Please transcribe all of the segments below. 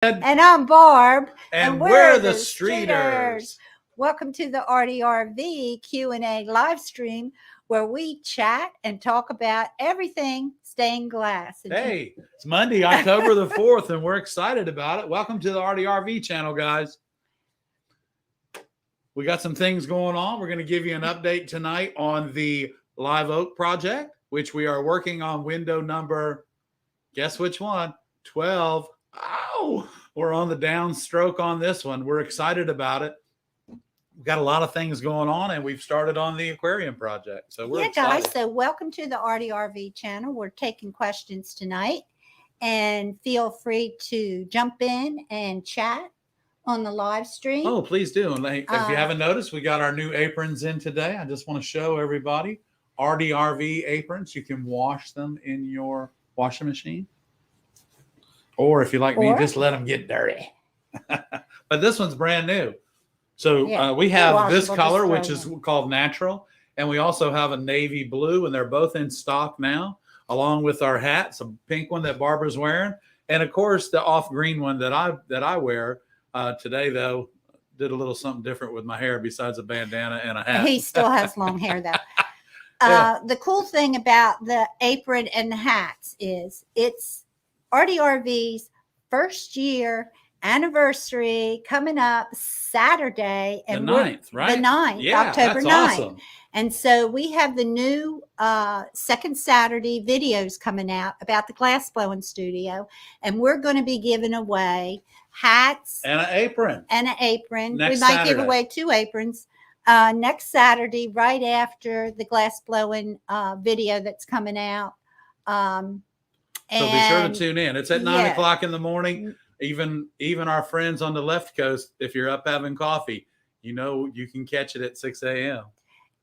And I'm Barb. And we're the Streeters. Welcome to the ARTyRV Q&A live stream where we chat and talk about everything stained glass. Hey, it's Monday, October the 4th, and we're excited about it. Welcome to the ARTyRV channel, guys. We got some things going on. We're going to give you an update tonight on the Live Oak project, which we are working on window number, guess which one? 12. Oh, we're on the downstroke on this one. We're excited about it. We've got a lot of things going on, and we've started on the aquarium project. So we're excited. Guys, so welcome to the ARTyRV channel. We're taking questions tonight, and feel free to jump in and chat on the live stream. Oh, please do. And if you haven't noticed, we got our new aprons in today. I just want to show everybody ARTyRV aprons. You can wash them in your washing machine. Or if you like me, just let them get dirty. But this one's brand new. So we have this color, which is called natural. And we also have a navy blue, and they're both in stock now, along with our hats, a pink one that Barbara's wearing. And of course, the off green one that I wear today, though, did a little something different with my hair besides a bandana and a hat. He still has long hair, though. The cool thing about the apron and the hats is it's ARTyRV's first year anniversary coming up Saturday, and the 9th, right? The 9th, yeah, October 9th. Awesome. And so we have the new second Saturday videos coming out about the glass blowing studio, and we're going to be giving away hats and an apron. We might give away 2 aprons next Saturday, right after the glass blowing video that's coming out. So be sure to tune in. It's at 9 o'clock in the morning. Even our friends on the left coast, if you're up having coffee, you know you can catch it at 6 a.m.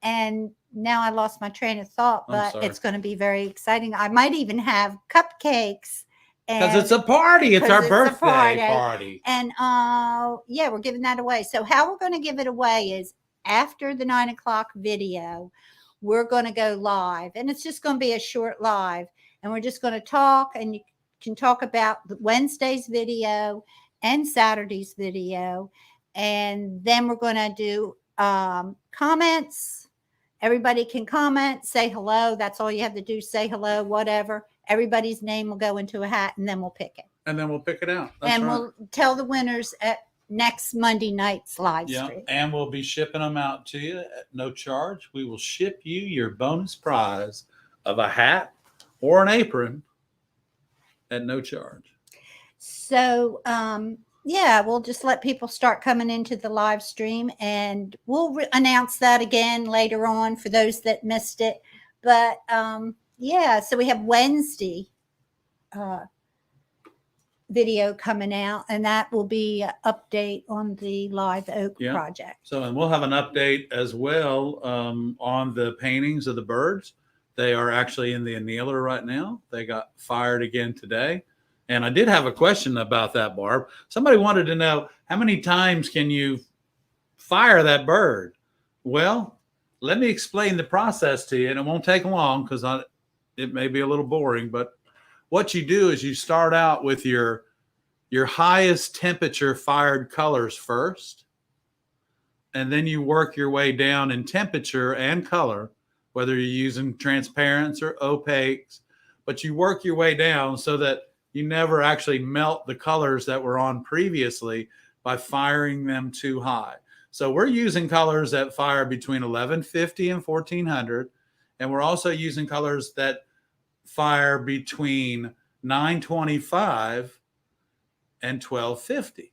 And now I lost my train of thought, but it's going to be very exciting. I might even have cupcakes. Because it's a party. It's our birthday party. And we're giving that away. So how we're going to give it away is after the 9 o'clock video, we're going to go live. And it's just going to be a short live. And we're just going to talk, and you can talk about Wednesday's video and Saturday's video. And then we're going to do comments. Everybody can comment, say hello. That's all you have to do. Say hello, whatever. Everybody's name will go into a hat, and then we'll pick it. And then we'll pick it out. That's right. We'll tell the winners at next Monday night's live stream. And we'll be shipping them out to you at no charge. We will ship you your bonus prize of a hat or an apron at no charge. So, we'll just let people start coming into the live stream, and we'll announce that again later on for those that missed it. But, so we have Wednesday video coming out, and that will be an update on the Live Oak project. So, and we'll have an update as well on the paintings of the birds. They are actually in the annealer right now. They got fired again today. And I did have a question about that, Barb. Somebody wanted to know, how many times can you fire that bird? Well, let me explain the process to you, and it won't take long because it may be a little boring. But what you do is you start out with your highest temperature fired colors first, and then you work your way down in temperature and color, whether you're using transparents or opaques, but you work your way down so that you never actually melt the colors that were on previously by firing them too high. So we're using colors that fire between 1150 and 1400. And we're also using colors that fire between 925 and 1250.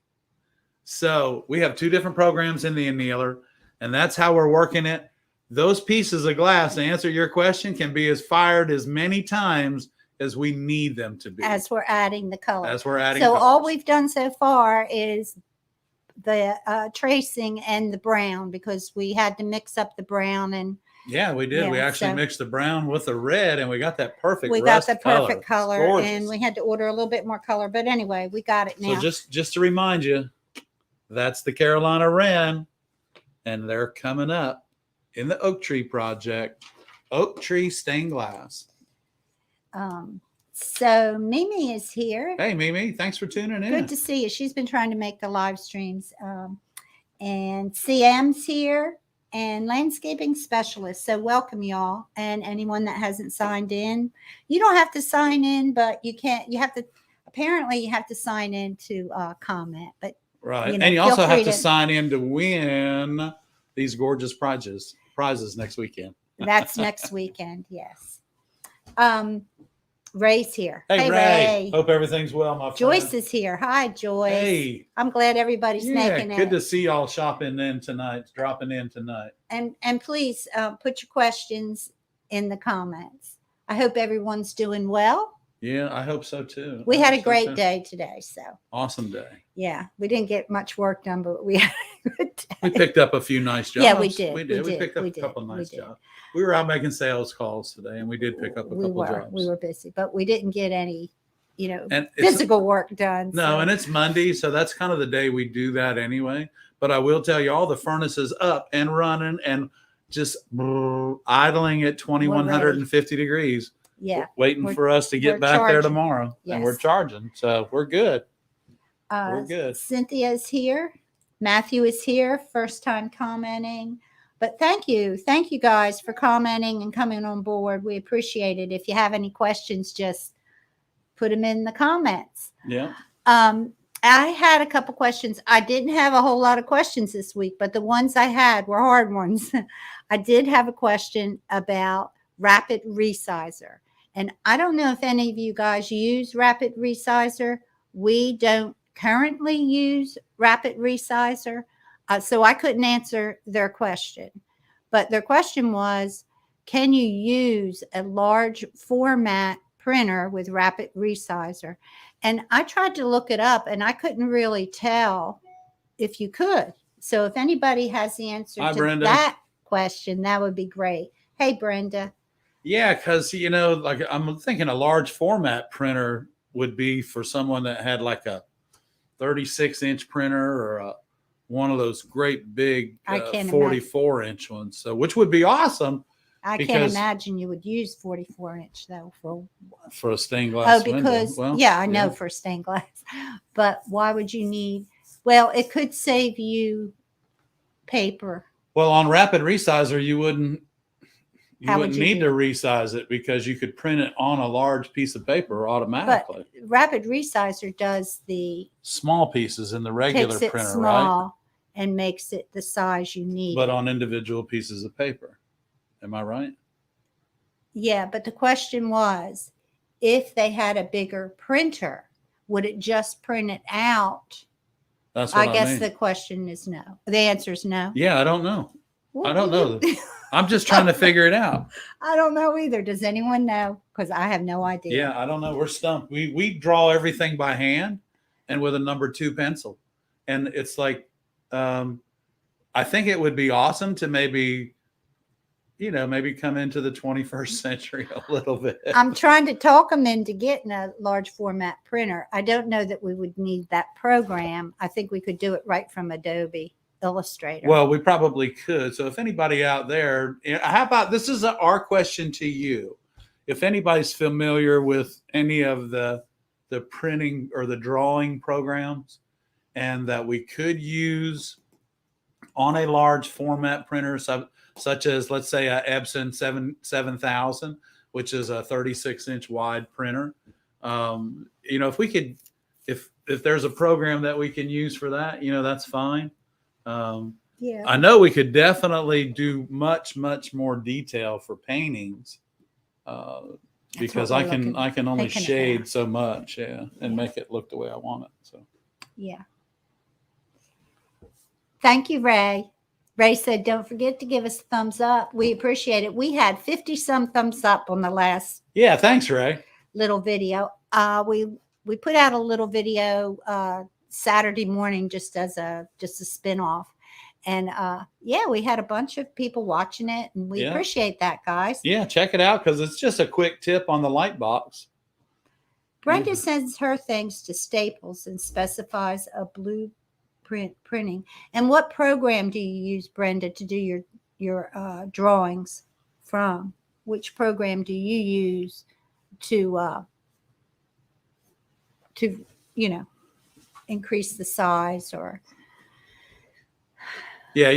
So we have 2 different programs in the annealer, and that's how we're working it. Those pieces of glass, to answer your question, can be fired as many times as we need them to be. As we're adding the color. So all we've done so far is the tracing and the brown, because we had to mix up the brown. And yeah, we did. We actually mixed the brown with the red, and we got that perfect color. And we had to order a little bit more color. But anyway, we got it now. So just to remind you, that's the Carolina Wren, and they're coming up in the oak tree project, oak tree stained glass. So Mimi is here. Hey, Mimi, thanks for tuning in. Good to see you. She's been trying to make the live streams. And CM's here and landscaping specialist. So welcome y'all. And anyone that hasn't signed in, you don't have to sign in, but you have to, apparently you have to sign in to comment, but right. you know, And you feel also have free to sign in to win these gorgeous prizes next weekend. That's next weekend. Yes. Ray's here. Hey, Ray. Hope everything's well, my friend. Joyce is here. Hi, Joyce. Hey. I'm glad everybody's making it. Good to see y'all dropping in tonight. And please put your questions in the comments. I hope everyone's doing well. Yeah, I hope so too. We had a great day today. So awesome day. Yeah, we didn't get much work done, but we had a good day. We picked up a few nice jobs. Yeah, we did. We picked up a couple of nice jobs. We were out making sales calls today, and we did pick up a couple jobs. We were busy, but we didn't get any, physical work done. No, and it's Monday, so that's kind of the day we do that anyway. But I will tell you, all the furnace is up and running and just idling at 2,150 degrees. Yeah, waiting for us to get back there tomorrow, yes. And we're charging, so we're good. We're good. Cynthia's here. Matthew is here, first time commenting. But thank you guys for commenting and coming on board. We appreciate it. If you have any questions, just put them in the comments. Yeah. I had a couple questions. I didn't have a whole lot of questions this week, but the ones I had were hard ones. I did have a question about Rapid Resizer. And I don't know if any of you guys use Rapid Resizer. We don't currently use Rapid Resizer. So I couldn't answer their question. But their question was, can you use a large format printer with Rapid Resizer? And I tried to look it up, and I couldn't really tell if you could. So if anybody has the answer to that question, that would be great. Hey, Brenda. Yeah, because, like I'm thinking a large format printer would be for someone that had like a 36-inch printer or one of those great big 44-inch ones. So, which would be awesome. I can't imagine you would use 44-inch though for a stained glass. Oh, because I know for stained glass. But why would you need? Well, it could save you paper. Well, on Rapid Resizer, you wouldn't need to resize it because you could print it on a large piece of paper automatically. But Rapid Resizer does the small pieces in the regular printer, small, right? And makes it the size you need. But on individual pieces of paper. Am I right? Yeah, but the question was, if they had a bigger printer, would it just print it out? That's what I guess the question is no. The answer is no. Yeah, I don't know. I don't know. I'm just trying to figure it out. I don't know either. Does anyone know? Because I have no idea. Yeah, I don't know. We're stumped. We draw everything by hand and with a number 2 pencil. And it's like, I think it would be awesome to maybe come into the 21st century a little bit. I'm trying to talk them into getting a large format printer. I don't know that we would need that program. I think we could do it right from Adobe Illustrator. Well, we probably could. So if anybody out there, how about this is our question to you. If anybody's familiar with any of the printing or the drawing programs and that we could use on a large format printer, such as, let's say, a Epson 7000, which is a 36-inch wide printer. If we could, if there's a program that we can use for that, that's fine. Yeah, I know we could definitely do much more detail for paintings because I can only shade so much, and make it look the way I want it. So yeah. Thank you, Ray. Ray said, don't forget to give us a thumbs up. We appreciate it. We had 50 some thumbs up on the last. Yeah. Thanks, Ray. Little video. We put out a little video Saturday morning, just as a spin-off. And we had a bunch of people watching it, and we appreciate that, guys. Yeah. Check it out. Cause it's just a quick tip on the light box. Brenda sends her things to Staples and specifies a blueprint printing. And what program do you use, Brenda, to do your drawings from? Which program do you use to to, increase the size or. Yeah,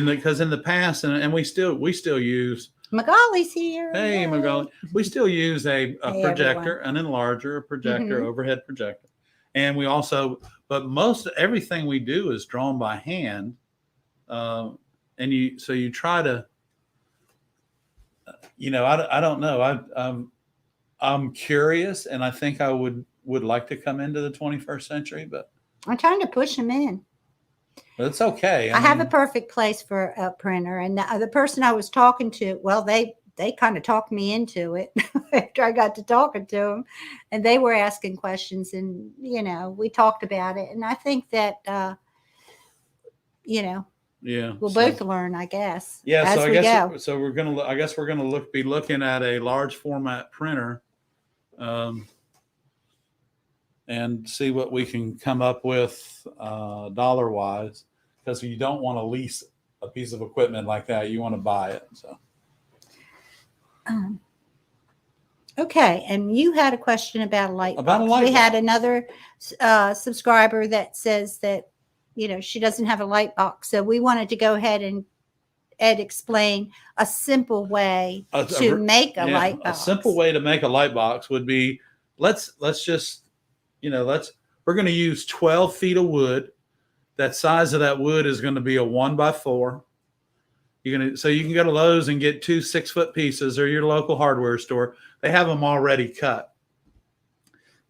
because in the past, and we still use. Magali's here. Hey, Yay. Magali. We still use a Hey, projector, everyone. an enlarger, a projector, Mhm. overhead projector. And we also, but most everything we do is drawn by hand. And so you try to, I don't know. I'm curious, and I think I would like to come into the 21st century, but I'm trying to push them in. it's okay. I have a perfect place for a printer, and the person I was talking to, well, they kind of talked me into it after I got to talking to them, and they were asking questions, and we talked about it, and I think that yeah, we'll both learn, I guess. Yeah, as so we go. So we're gonna. I guess we're gonna be looking at a large format printer, and see what we can come up with dollar wise, because you don't want to lease a piece of equipment like that. You want to buy it. So. Okay, and you had a question about a light About box. a light We had box. another subscriber that says that she doesn't have a light box, so we wanted to go ahead and explain a simple way to make a light box. A simple way to make a light box would be, let's just, we're going to use 12 feet of wood. That size of that wood is going to be a 1x4. So you can go to Lowe's and get 2 6-foot pieces, or your local hardware store. They have them already cut.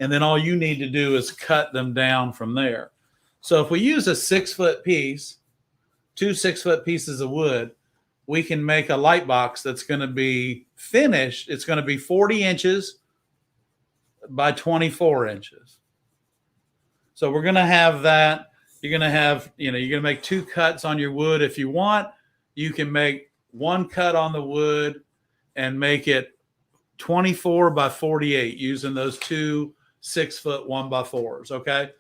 And then all you need to do is cut them down from there. So if we use a 6-foot piece, 2 6-foot pieces of wood, we can make a light box that's going to be finished. It's going to be 40 inches by 24 inches. So we're going to have that. You're going to have, you're going to make 2 cuts on your wood. If you want, you can make 1 cut on the wood and make it 24 by 48 using those 2 6-foot 1x4s. Okay.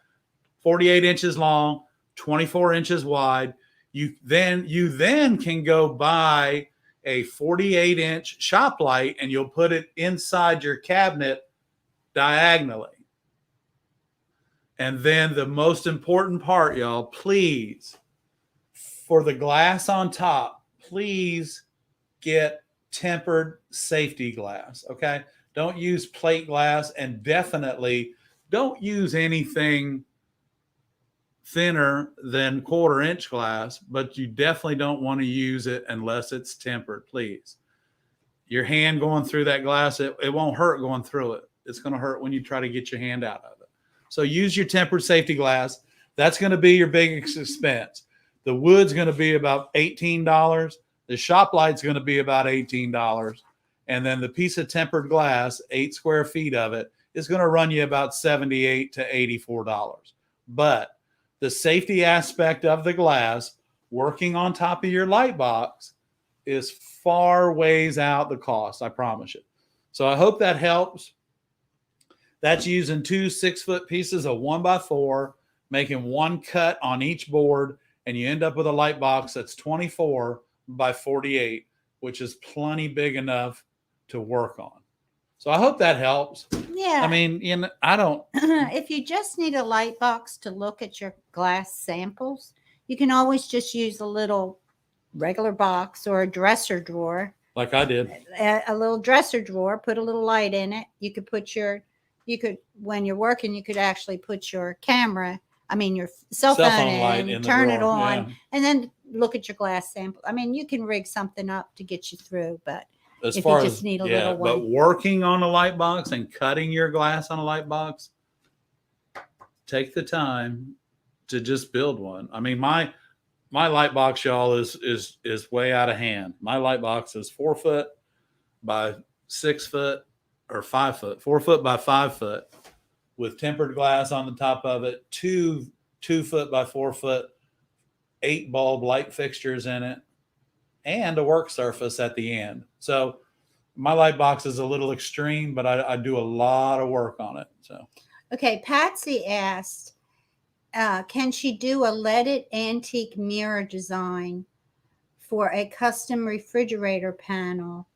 48 inches long, 24 inches wide. You then can go buy a 48-inch shop light, and you'll put it inside your cabinet diagonally. And then the most important part, y'all, please, for the glass on top, please get tempered safety glass. Okay. Don't use plate glass, and definitely don't use anything thinner than 1/4-inch glass, but you definitely don't want to use it unless it's tempered, please. Your hand going through that glass, it won't hurt going through it. It's going to hurt when you try to get your hand out of it. So use your tempered safety glass. That's going to be your biggest expense. The wood's going to be about $18. The shop light's going to be about $18. And then the piece of tempered glass, 8 square feet of it, is going to run you about $78 to $84. But the safety aspect of the glass working on top of your light box is far ways out the cost, I promise you. So I hope that helps. That's using 2 6-foot pieces of 1x4, making 1 cut on each board, and you end up with a light box that's 24 by 48, which is plenty big enough to work on. So I hope that helps. Yeah. I mean, I don't. If you just need a light box to look at your glass samples, you can always just use a little regular box or a dresser drawer. Like I did. A little dresser drawer, put a little light in it. You could when you're working, you could actually put your your cell phone light in, turn it on, and then look at your glass sample. I mean, you can rig something up to get you through, but as if far you just as need a little one. But working on a light box and cutting your glass on a light box, take the time to just build one. I mean, my light box, y'all, is way out of hand. My light box is 4 foot by 6 foot or 5 foot, 4 foot by 5 foot, with tempered glass on the top of it, 2 foot by 4 foot, 8 bulb light fixtures in it, and a work surface at the end. So my light box is a little extreme, but I do a lot of work on it. So okay, Patsy asked, can she do a leaded antique mirror design for a custom refrigerator panel?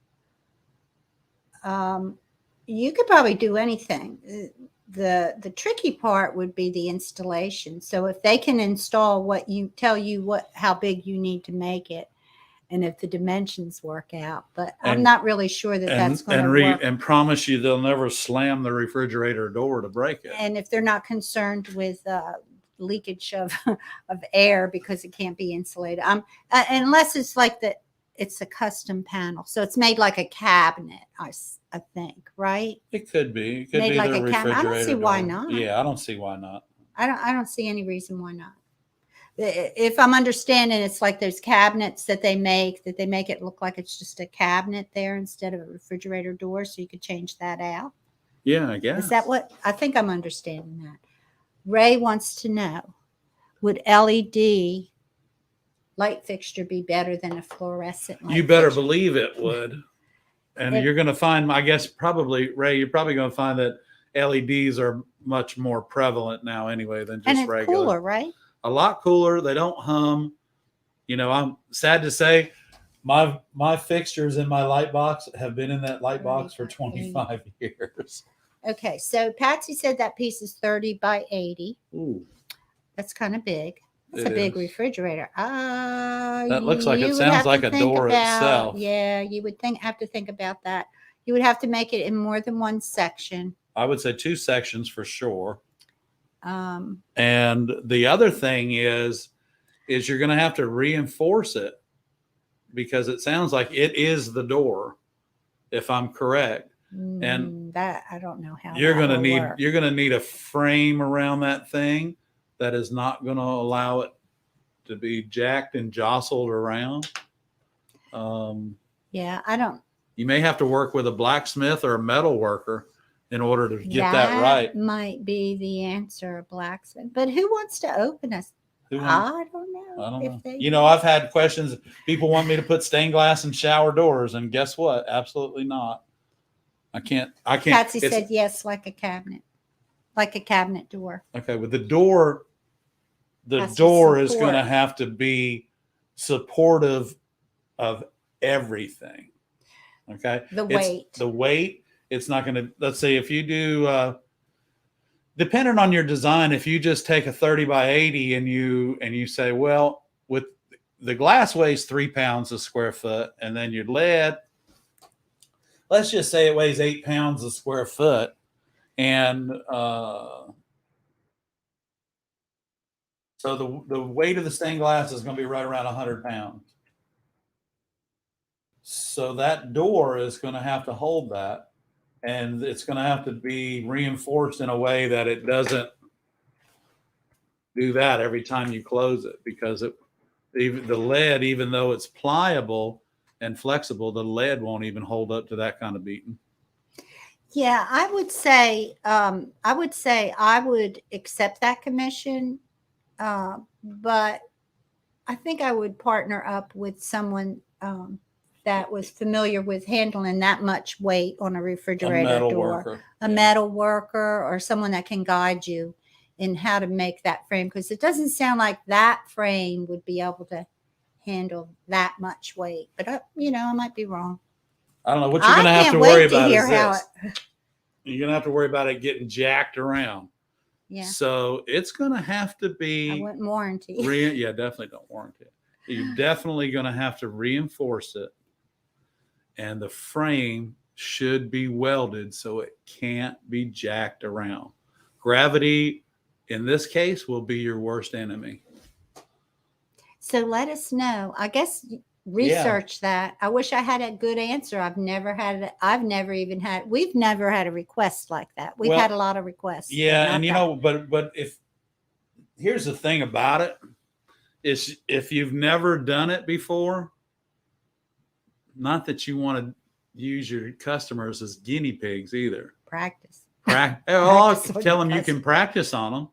You could probably do anything. the tricky part would be the installation. So if they can install what you tell you how big you need to make it, and if the dimensions work out, but I'm not really sure that that's going to work. And promise you they'll never slam the refrigerator door to break it. And if they're not concerned with leakage of of air because it can't be insulated, unless it's like it's a custom panel, so it's made like a cabinet. I think, right? It could be. It could made be like the a cabinet. I don't see refrigerator why door. not. Yeah, I don't see why not. I don't see any reason why not. If I'm understanding, it's like those cabinets that they make it look like it's just a cabinet there instead of a refrigerator door, so you could change that out. Yeah, I guess. Is that what I think I'm understanding that? Ray wants to know, would LED light fixture be better than a fluorescent light You better fixture? believe it would. And you're going to find, I guess, probably, Ray, you're probably going to find that LEDs are much more prevalent now anyway than just and it's regular. Cooler, right? A lot cooler. They don't hum. You know, I'm sad to say my fixtures in my light box have been in that light box for 25 years. Okay, so Patsy said that piece is 30 by 80. Ooh. That's kind of big. That's a big refrigerator. That looks like it sounds like a door itself. Yeah, you would have to think about that. You would have to make it in more than one section. I would say 2 sections for sure. And the other thing is you're going to have to reinforce it because it sounds like it is the door, if I'm correct. And that I don't know how you're going to need a frame around that thing that is not going to allow it to be jacked and jostled around. Yeah, I don't. You may have to work with a blacksmith or a metal worker in order to get that right. Might be the answer, a blacksmith. But who wants to open us? I don't know. I've had questions. People want me to put stained glass in shower doors, and guess what? Absolutely not. I can't. Patsy said yes, like a cabinet door. Okay, with the door is going to have to be supportive of everything. Okay, the weight. It's not going to. Let's say if you do, depending on your design, if you just take a 30 by 80 and you say, well, with the glass weighs 3 pounds a square foot, and then your lead, let's just say it weighs 8 pounds a square foot, and so the weight of the stained glass is going to be right around 100 pounds. So that door is going to have to hold that, and it's going to have to be reinforced in a way that it doesn't do that every time you close it, because even the lead, even though it's pliable and flexible, the lead won't even hold up to that kind of beating. Yeah, I would say I would accept that commission, but I think I would partner up with someone that was familiar with handling that much weight on a refrigerator door, a metal worker, or someone that can guide you in how to make that frame, because it doesn't sound like that frame would be able to handle that much weight. But I might be wrong. I don't know what you're going to have to worry about. You're going to have to worry about it getting jacked around. Yeah. So it's going to have to be. I wouldn't warranty. Yeah, definitely don't warranty it. You're definitely going to have to reinforce it. And the frame should be welded so it can't be jacked around. Gravity, in this case, will be your worst enemy. So let us know. I guess research that. I wish I had a good answer. We've never had a request like that. We've had a lot of requests. Yeah, and but here's the thing about it is, if you've never done it before, not that you want to use your customers as guinea pigs either. Practice. I'll tell them you can practice on them,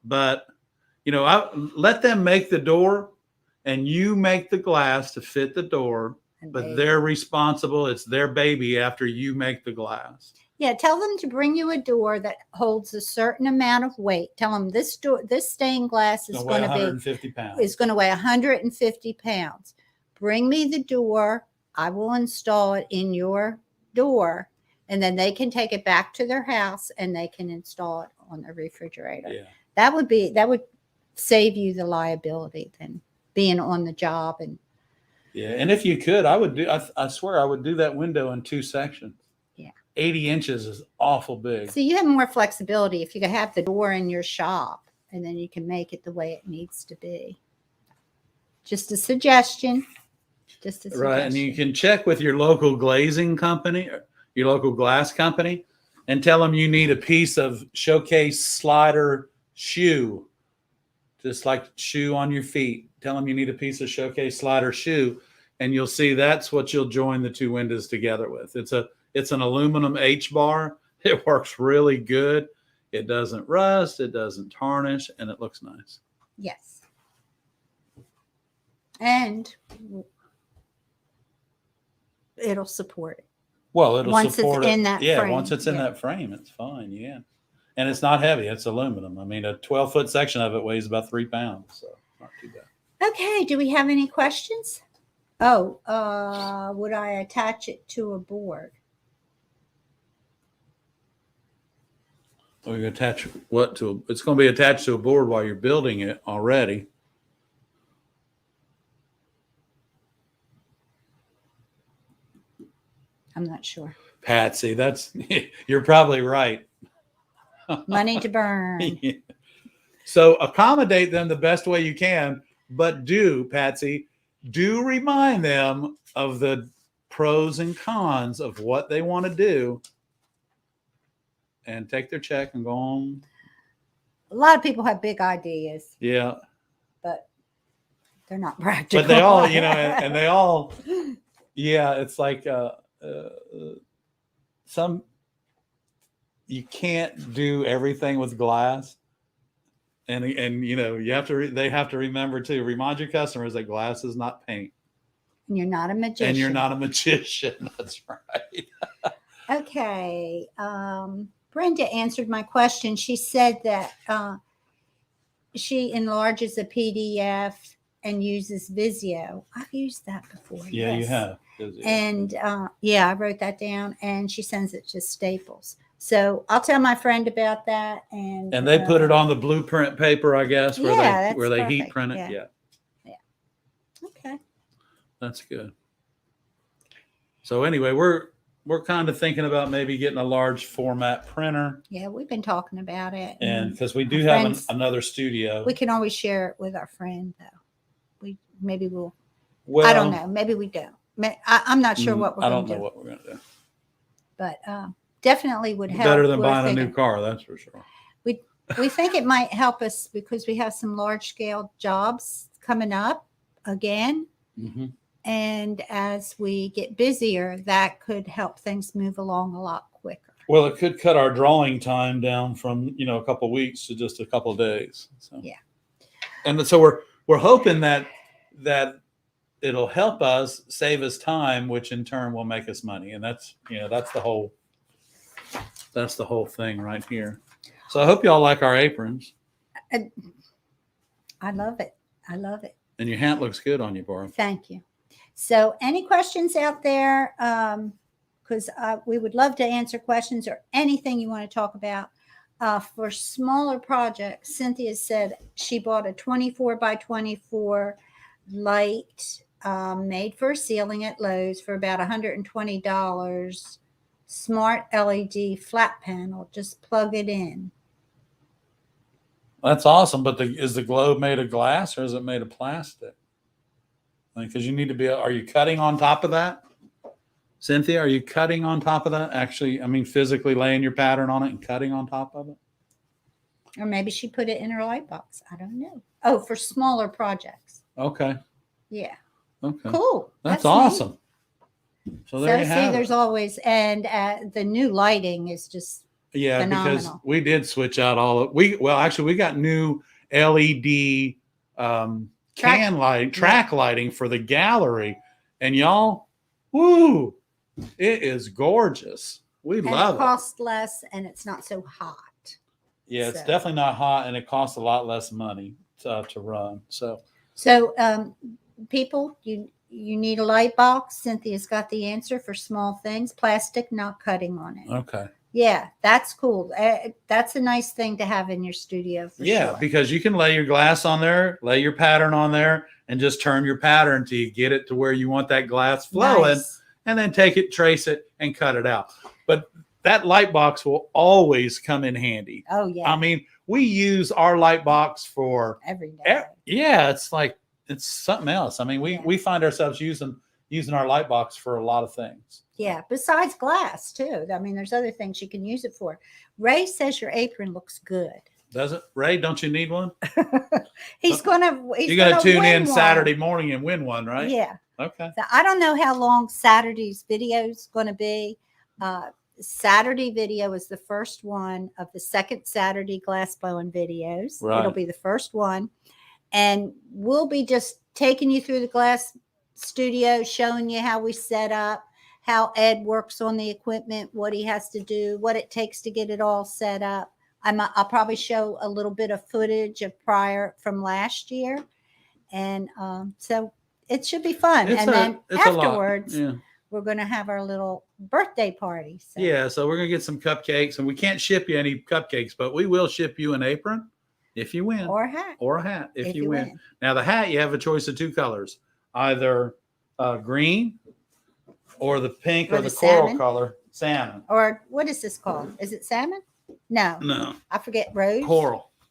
but I let them make the door, and you make the glass to fit the door. But they're responsible. It's their baby after you make the glass. Yeah, tell them to bring you a door that holds a certain amount of weight. Tell them this stained glass is going to 150 pounds. Is going to weigh 150 pounds. Bring me the door. I will install it in your door. and then they can take it back to their house and they can install it on their refrigerator. Yeah. That would save you the liability than being on the job. And Yeah. And if you could, I swear I would do that window in 2 sections. Yeah. 80 inches is awful big. so you have more flexibility if you can have the door in your shop, and then you can make it the way it needs to be. Just a suggestion. Right. And you can check with your local glazing company, or your local glass company, and tell them you need a piece of showcase slider shoe, just like shoe on your feet. Tell them you need a piece of showcase slider shoe, and you'll see that's what you'll join the 2 windows together with. It's an aluminum H-bar. It works really good. It doesn't rust, it doesn't tarnish, and it looks nice. Yes. And it'll support it. Well, it'll Once support it's it. in that Yeah, frame, once it's in yeah. that frame, it's fine. Yeah. And it's not heavy. It's aluminum. I mean, a 12-foot section of it weighs about 3 pounds. So not too bad. Okay. Do we have any questions? Oh, would I attach it to a board? Well, you attach what to? It's going to be attached to a board while you're building it already. I'm not sure. Patsy, that's you're probably right. Money to burn. Yeah. So accommodate them the best way you can, but Patsy, do remind them of the pros and cons of what they want to do, and take their check and go on. A lot of people have big ideas, Yeah. but they're not practical. But they all, and they all, yeah, it's like some, you can't do everything with glass. And you have to, they have to remember to remind your customers that glass is not paint. And you're not a magician. And you're not a magician. That's right. Okay. Brenda answered my question. She said that she enlarges a PDF and uses Visio. I've used that before. Yeah, yes. you have. And I wrote that down, and she sends it to Staples. So I'll tell my friend about that. And they put it on the blueprint paper, I guess, where yeah, they heat perfect. print it. Yeah. Okay. That's good. So anyway, we're kind of thinking about maybe getting a large format printer. Yeah, we've been talking about it. And because we do our have friends- another studio. We can always share it with our friend, though. Maybe we'll. Well, I don't know. Maybe we don't. I'm not sure what we're I going don't to know do. what we're going to do. But definitely would help. Better than We're buying a thinking- new car, that's for sure. We think it might help us because we have some large scale jobs coming up again. Mm-hmm. And as we get busier, that could help things move along a lot quicker. Well, it could cut our drawing time down from a couple of weeks to just a couple of days. So. Yeah. And so we're hoping that it'll help us save us time, which in turn will make us money. And that's the whole thing right here. So I hope y'all like our aprons. I love it. I love it. And your hat looks good on you, Barbara. Thank you. So any questions out there? Because we would love to answer questions or anything you want to talk about. For smaller projects, Cynthia said she bought a 24 by 24 light made for ceiling at Lowe's for about $120. Smart LED flat panel. Just plug it in. That's awesome. But is the globe made of glass or is it made of plastic? Because you need to be. Are you cutting on top of that, Cynthia? Are you cutting on top of that? Actually, I mean, physically laying your pattern on it and cutting on top of it. Or maybe she put it in her light box. I don't know. Oh, for smaller projects. Okay. Yeah. Okay. Cool. That's neat. awesome. So there you have there's it. always, and the new lighting is just because phenomenal. we did switch out all of we got new LED track lighting for the gallery, and y'all, woo, it is gorgeous. We love it. It costs less, and it's not so hot. Yeah, it's definitely not hot, and it costs a lot less money to run. So people, You need a light box. Cynthia's got the answer for small things. Plastic, not cutting on it. Okay. Yeah, that's cool. That's a nice thing to have in your studio for Yeah, sure. because you can lay your glass on there, lay your pattern on there, and just turn your pattern till you get it to where you want that glass flowing, Nice. and then take it, trace it, and cut it out. But that light box will always come in handy. Oh yeah. I mean, we use our light box for Every day. yeah, it's like it's something else. I mean, Yeah. we find ourselves using our light box for a lot of things. Yeah, besides glass too. I mean, there's other things you can use it for. Ray says your apron looks good. Does it, Ray? Don't you need one? He's gonna tune win in one. Saturday morning and win one, right? Yeah. Okay. So I don't know how long Saturday's video is going to be. Saturday video is the first one of the second Saturday glass blowing videos. Right. It'll be the first one. And we'll be just taking you through the glass studio, showing you how we set up, how Ed works on the equipment, what he has to do, what it takes to get it all set up. I'll probably show a little bit of footage of prior from last year. And so it should be fun. Then afterwards, we're going to have our little birthday party. So. Yeah, so we're going to get some cupcakes, and we can't ship you any cupcakes, but we will ship you an apron if you win. Or a hat. Or a hat if you win. Now, the hat, you have a choice of two colors, either green or the pink or the coral color, salmon. Or what is this called? Is it salmon? No. I forget. Rose?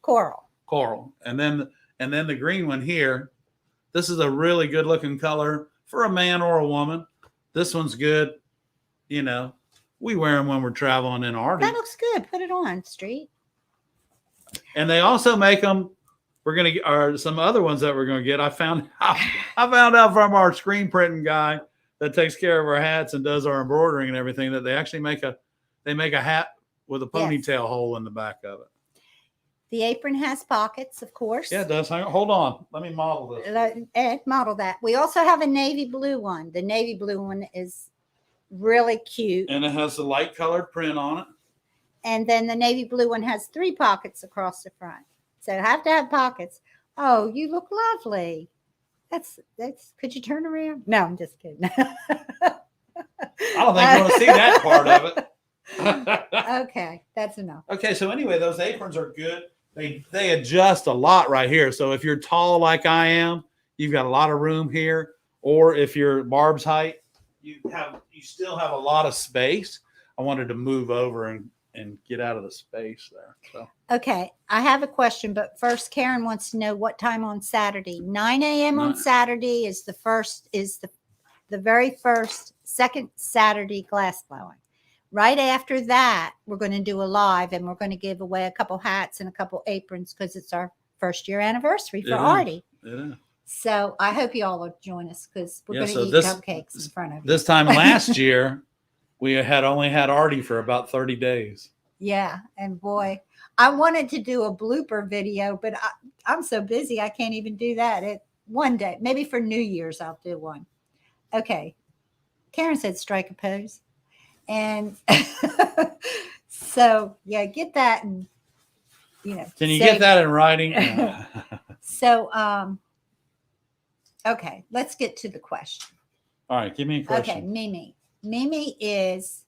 Coral. And then the green one here, this is a really good looking color for a man or a woman. This one's good. You know, we wear them when we're traveling in ARTy. That looks good. Put it on, Street. And they also make them. We're gonna get some other ones that we're gonna get. I found out from our screen printing guy that takes care of our hats and does our embroidering and everything that they actually make a hat with a ponytail hole in the back of it. The apron has pockets, of course. Yeah, it does. Hold on. Let me model this. Ed, model that. We also have a navy blue one. The navy blue one is really cute. And it has the light colored print on it. And then the navy blue one has 3 pockets across the front. So have to have pockets. Oh, you look lovely. That's could you turn around? No, I'm just kidding. I don't think you want to see that part of it. Okay, that's enough. Okay, so anyway, those aprons are good. They adjust a lot right here. So if you're tall like I am, you've got a lot of room here. Or if you're Barb's height, you still have a lot of space. I wanted to move over and get out of the space there. So okay, I have a question, but first Karen wants to know what time on Saturday. 9 a.m. on Saturday is the very first second Saturday glass blowing. Right after that, we're going to do a live, and we're going to give away a couple hats and a couple aprons because it's our first year anniversary for ARTy. Yeah. So I hope you all will join us because we're going to eat cupcakes in front of you. This time last year, we had only had ARTy for about 30 days. Yeah, and boy, I wanted to do a blooper video, but I'm so busy I can't even do that. One day, maybe for New Year's, I'll do one. Okay, Karen said strike a pose. And so, yeah, get that. And, can you get that in writing? So, okay, let's get to the question. All right, give me a question. Okay, Mimi. Mimi is,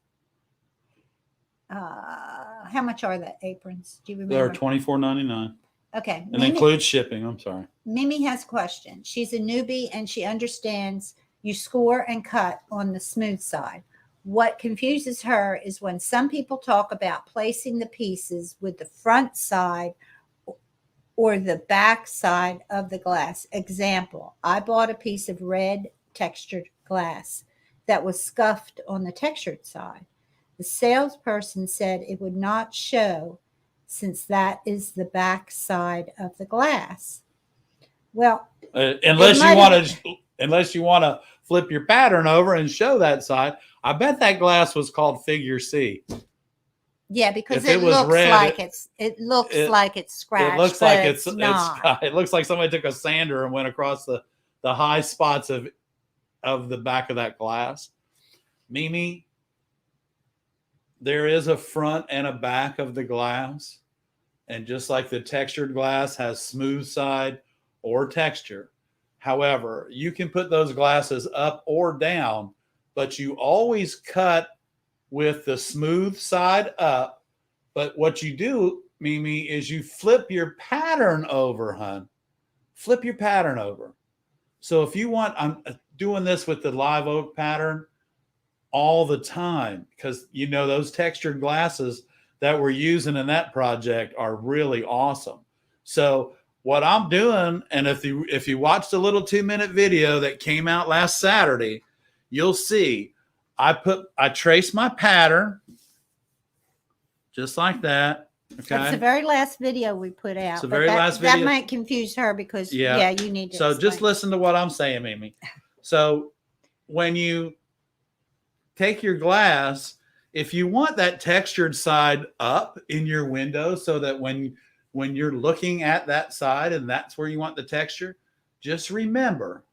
how much are the aprons? Do you remember? They're $24.99. Okay. And includes shipping. I'm sorry. Mimi has a question. She's a newbie and she understands you score and cut on the smooth side. What confuses her is when some people talk about placing the pieces with the front side or the back side of the glass. Example, I bought a piece of red textured glass that was scuffed on the textured side. The salesperson said it would not show since that is the back side of the glass. Well, unless you want to flip your pattern over and show that side. I bet that glass was called Figure C. Yeah, because it looks like it's scratched. It looks like it's not. It looks like somebody took a sander and went across the high spots of the back of that glass. Mimi, there is a front and a back of the glass. And just like the textured glass has smooth side or texture, However, you can put those glasses up or down, but you always cut with the smooth side up. But what you do, Mimi, is you flip your pattern over, hon. Flip your pattern over. So if you want, I'm doing this with the live oak pattern all the time because you know those textured glasses that we're using in that project are really awesome. So what I'm doing, and if you watched a little 2-minute video that came out last Saturday, you'll see I traced my pattern just like that. Okay. That's the very last video we put out. It's the very last video. That might confuse her because yeah you need to So explain. just listen to what I'm saying, Mimi. So when you take your glass, if you want that textured side up in your window so that when you're looking at that side and that's where you want the texture, just remember,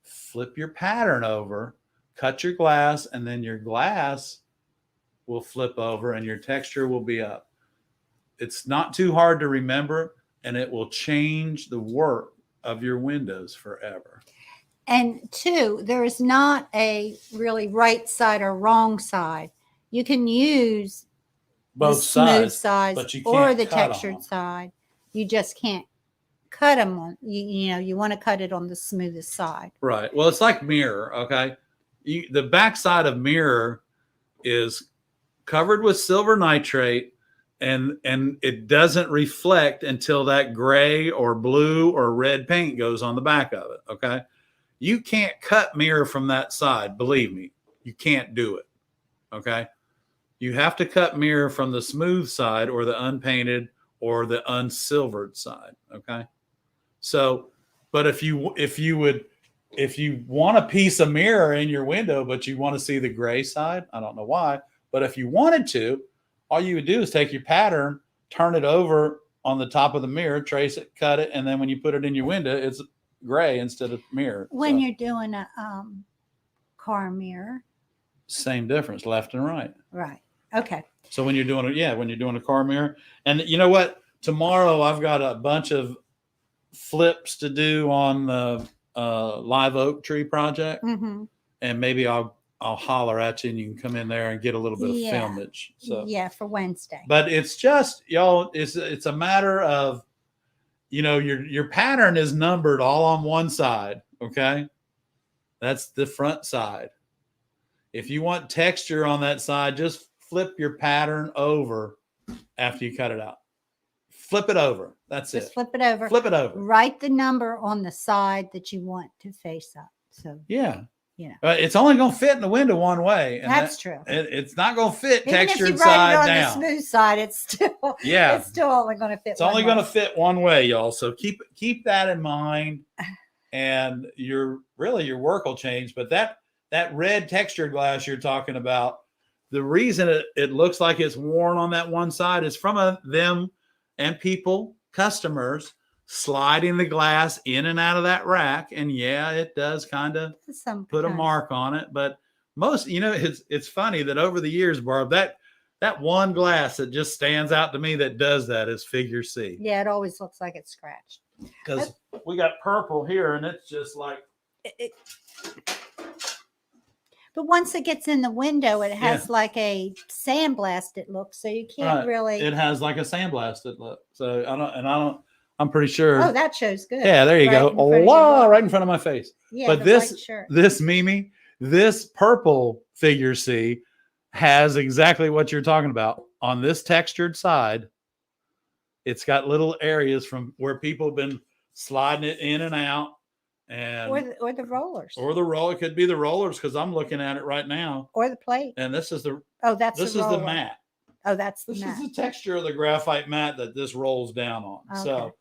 flip your pattern over, cut your glass, and then your glass will flip over and your texture will be up. It's not too hard to remember, and it will change the work of your windows forever. And two, there is not a really right side or wrong side. You can use both the smooth sides, side but you or can't the cut on textured them. side. You just can't cut them on. You want to cut it on the smoothest side. Right. Well, it's like mirror. Okay. The back side of mirror is covered with silver nitrate, and it doesn't reflect until that gray or blue or red paint goes on the back of it. Okay. You can't cut mirror from that side. Believe me, you can't do it. Okay. You have to cut mirror from the smooth side or the unpainted or the unsilvered side. Okay. So, but if you want a piece of mirror in your window, but you want to see the gray side, I don't know why, but if you wanted to, all you would do is take your pattern, turn it over on the top of the mirror, trace it, cut it, and then when you put it in your window, it's gray instead of mirror. When you're doing a car mirror, same difference, left and right. right? Okay. So when you're doing a car mirror, and you know what? Tomorrow I've got a bunch of flips to do on the live oak tree project, and maybe I'll holler at you and you can come in there and get a little bit of filmage. So for Wednesday. But it's just, y'all, it's a matter of, your pattern is numbered all on one side. Okay. That's the front side. If you want texture on that side, just flip your pattern over after you cut it out. Flip it over. That's Just it. flip it over. Flip it over. Write the number on the side that you want to face up. So yeah. It's only going to fit in the window one way. And that's true. It's not going to fit Even textured if you write side it on down. the smooth side, it's still only going to fit. It's only going to fit one way, y'all. So keep that in mind, and your work will change. But that red textured glass you're talking about, the reason it looks like it's worn on that one side is from them and customers sliding the glass in and out of that rack. And it does kind of put a mark on it. But most, it's funny that over the years, Barb, that one glass that just stands out to me that does that is figure C. Yeah, it always looks like it's scratched. Because we got purple here and it's just like. But once it gets in the window, it has like a sandblasted look. So you can't really. It has like a sandblasted look. So I'm pretty sure. Oh, that shows good. Yeah, there you go. Right in front of my face. Yeah, but this Mimi, this purple figure C has exactly what you're talking about. On this textured side, it's got little areas from where people have been sliding it in and out. And or the rollers. Or the roller. It could be the rollers because I'm looking at it right now. Or the plate. And this is the the mat. Oh, that's the mat. This is the texture of the graphite mat that this rolls down on. Okay. So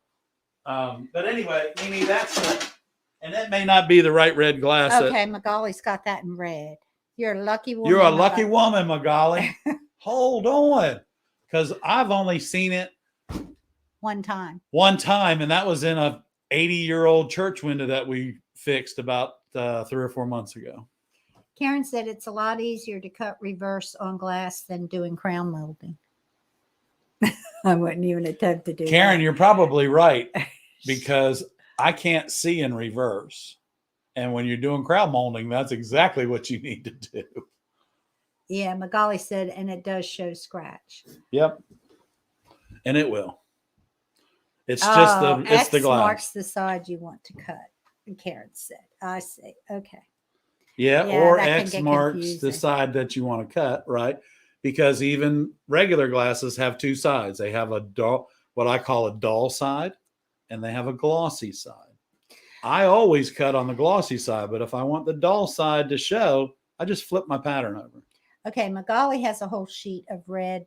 but anyway, Mimi, and that may not be the right red glass. Okay, Magali's got that in red. You're a lucky woman. You're a lucky woman, Magali. Hold on. Because I've only seen it one time. And that was in a 80-year-old church window that we fixed about 3 or 4 months ago. Karen said it's a lot easier to cut reverse on glass than doing crown molding. I wouldn't even attempt to do Karen, that. You're probably right. because I can't see in reverse. And when you're doing crowd molding, that's exactly what you need to do. Yeah, Magali said, and it does show scratch. Yep. And it will. It's just the X glass. marks the side you want to cut. Karen said, I see. Okay. Yeah, Yeah, or that can X get marks the confusing. side that you want to cut, right? Because even regular glasses have two sides. They have a dull, what I call a dull side, and they have a glossy side. I always cut on the glossy side, but if I want the dull side to show, I just flip my pattern over. Okay, Magali has a whole sheet of red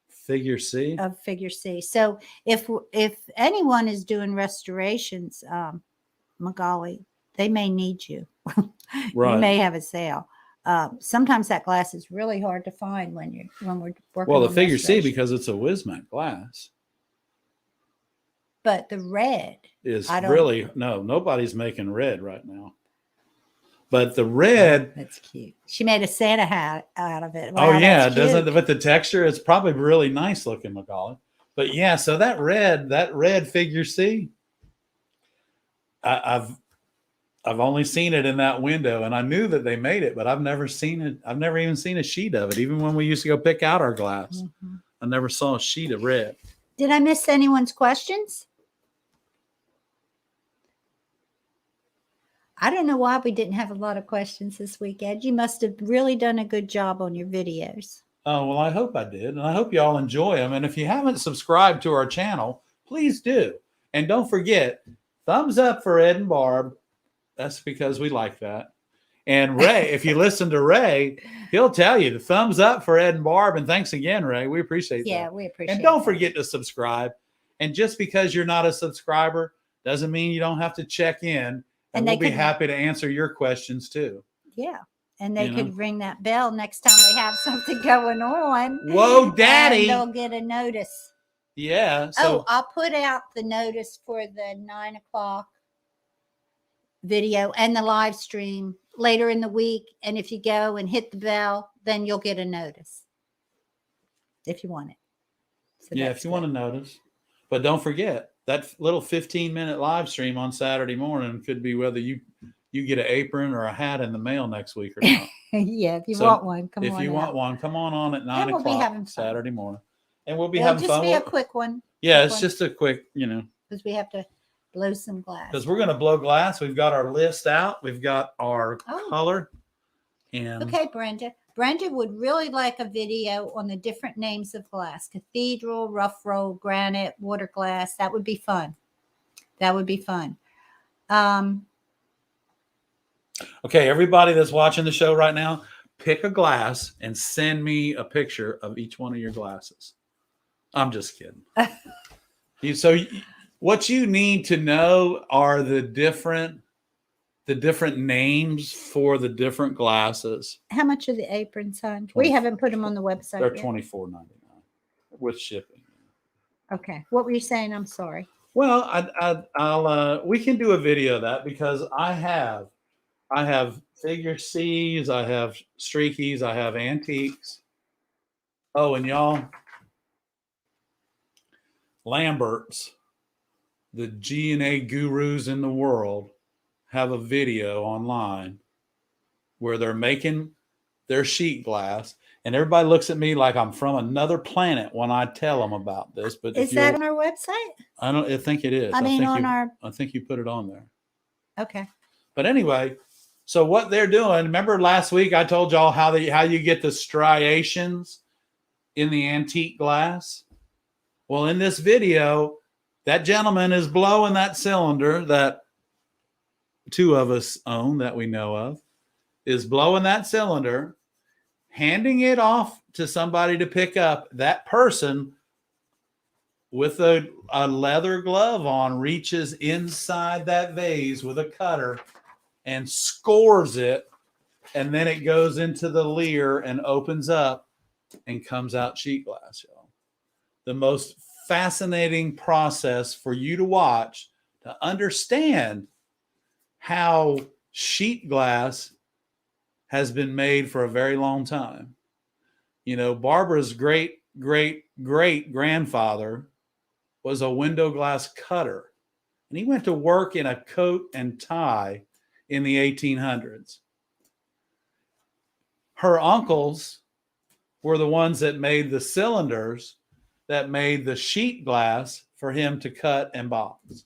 Figure C. of figure C. So if anyone is doing restorations, Magali, they may need you. Right. You may have a sale. Sometimes that glass is really hard to find when we're working. Well, the on figure C, restoration. because it's a Wismac glass, But the red is really nobody's making red right now. But the red, that's cute. She made a Santa hat out of it. Wow, oh yeah, it doesn't. But the texture is probably really nice looking, Magali. But yeah, so that red figure C, I've only seen it in that window, and I knew that they made it, but I've never seen it. I've never even seen a sheet of it. Even when we used to go pick out our glass, I never saw a sheet of red. Did I miss anyone's questions? I don't know why we didn't have a lot of questions this week, Ed. You must have really done a good job on your videos. Oh, well, I hope I did. And I hope you all enjoy them. And if you haven't subscribed to our channel, please do. And don't forget, thumbs up for Ed and Barb. That's because we like that. And Ray, if you listen to Ray, he'll tell you the thumbs up for Ed and Barb. And thanks again, Ray. We appreciate that. Yeah, we appreciate it. And don't forget to subscribe. And just because you're not a subscriber doesn't mean you don't have to check in. And we'll be happy to answer your questions too. Yeah. And they could ring that bell next time they have something going on. Whoa, Daddy. And they'll get a notice. Yeah. So, I'll put out the notice for the 9 o'clock video and the live stream later in the week. And if you go and hit the bell, then you'll get a notice if you want it. So yeah, if you want to notice. But don't forget, that little 15-minute live stream on Saturday morning could be whether you get an apron or a hat in the mail next week or not. Yeah, if you want one, come on. If you want one, come on at 9 o'clock Saturday morning. And we'll be having fun. It'll just be a quick one. Yeah, it's just a quick, Because we have to blow some glass. Because we're going to blow glass. We've got our list out. We've got our color. And okay, Brenda. Brenda would really like a video on the different names of glass. Cathedral, rough roll, granite, water glass. That would be fun. Okay, everybody that's watching the show right now, pick a glass and send me a picture of each one of your glasses. I'm just kidding. What you need to know are the different names for the different glasses. How much are the aprons, hon? We haven't put them on the website. They're $24.99 with shipping. Okay. What were you saying? I'm sorry. Well, I'll we can do a video of that because I have figure C's, I have streakies, I have antiques. Oh, and y'all, Lambert's, the G&A gurus in the world, have a video online where they're making their sheet glass, and everybody looks at me like I'm from another planet when I tell them about this. But is that on our website? I think it is. I think you put it on there. Okay. But anyway, so what they're doing, remember last week I told y'all how you get the striations in the antique glass? Well, in this video, that gentleman is blowing that cylinder that two of us own that we know of, is blowing that cylinder, handing it off to somebody to pick up. That person with a leather glove on reaches inside that vase with a cutter and scores it, and then it goes into the leer and opens up and comes out sheet glass, y'all. The most fascinating process for you to watch to understand how sheet glass has been made for a very long time. Barbara's great grandfather was a window glass cutter. and he went to work in a coat and tie in the 1800s. Her uncles were the ones that made the cylinders that made the sheet glass for him to cut and box.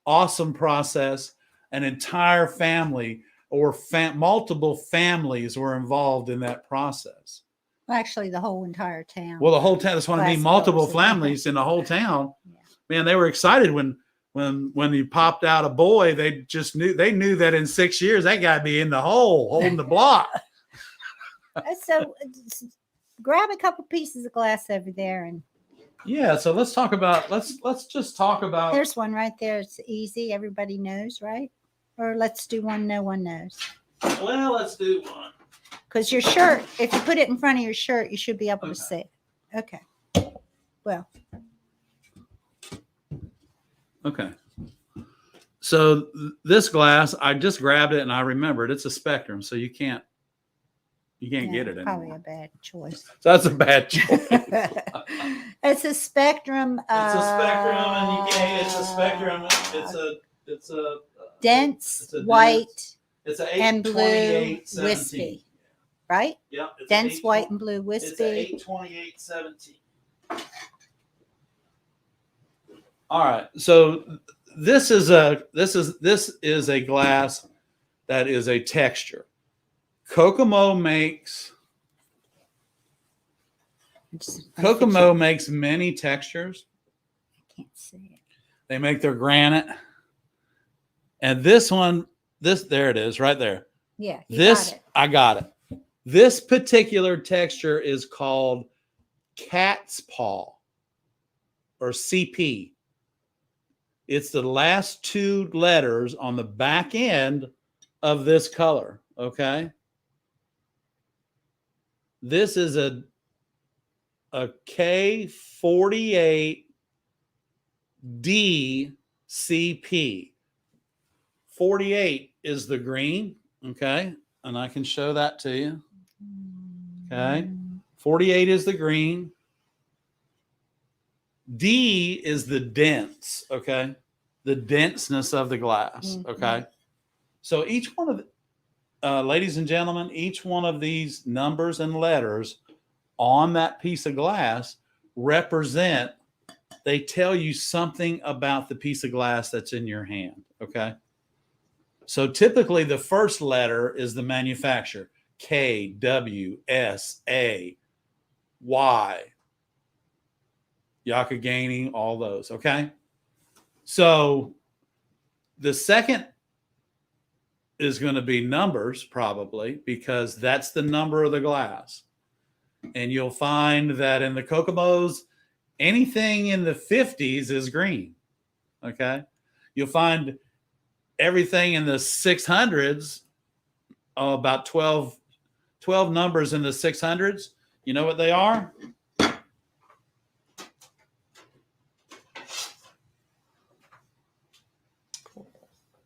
Awesome process. An entire family or multiple families were involved in that process. Well, actually, the whole entire town. Well, the whole town, that's what I mean, Glass multiple blowers. families in the whole town. Yeah. Man, they were excited when you popped out a boy. They knew that in 6 years, that guy would be in the hole, holding the block. So grab a couple pieces of glass over there, and Yeah, so let's talk about let's just talk about. there's one right there. It's easy. Everybody knows, right? Or let's do one no one knows. Well, let's do one. Because your shirt, if you put it in front of your shirt, you should be able to see it. Okay. Well, Okay. So this glass, I just grabbed it and I remembered it's a Spectrum, so you can't get it probably anymore. a bad choice. So that's a bad choice. It's a Spectrum. It's a Spectrum, and you can't. It's a Spectrum. It's a dense it's a white It's a and blue 828-17. wispy, right? Yep. It's Dense white and blue It's a wispy. 828-17. All right. So this is a glass that is a texture. Kokomo makes many textures. I can't see it. They make their granite. And this one, there it is, right there. Yeah, I got it. This particular texture is called cat's paw or CP. It's the last two letters on the back end of this color, okay? This is a K48 DCP. 48 is the green, okay? And I can show that to you. Okay. 48 is the green. D is the dense, okay? The denseness of the glass, okay? So each one of the, ladies and gentlemen, each one of these numbers and letters on that piece of glass they tell you something about the piece of glass that's in your hand, okay? So typically the first letter is the manufacturer, K, W, S, A, Y, Yakagani, all those, okay? So the second is going to be numbers probably because that's the number of the glass. And you'll find that in the Kokomos, anything in the 50s is green, okay? You'll find everything in the 600s, about 12 numbers in the 600s. You know what they are?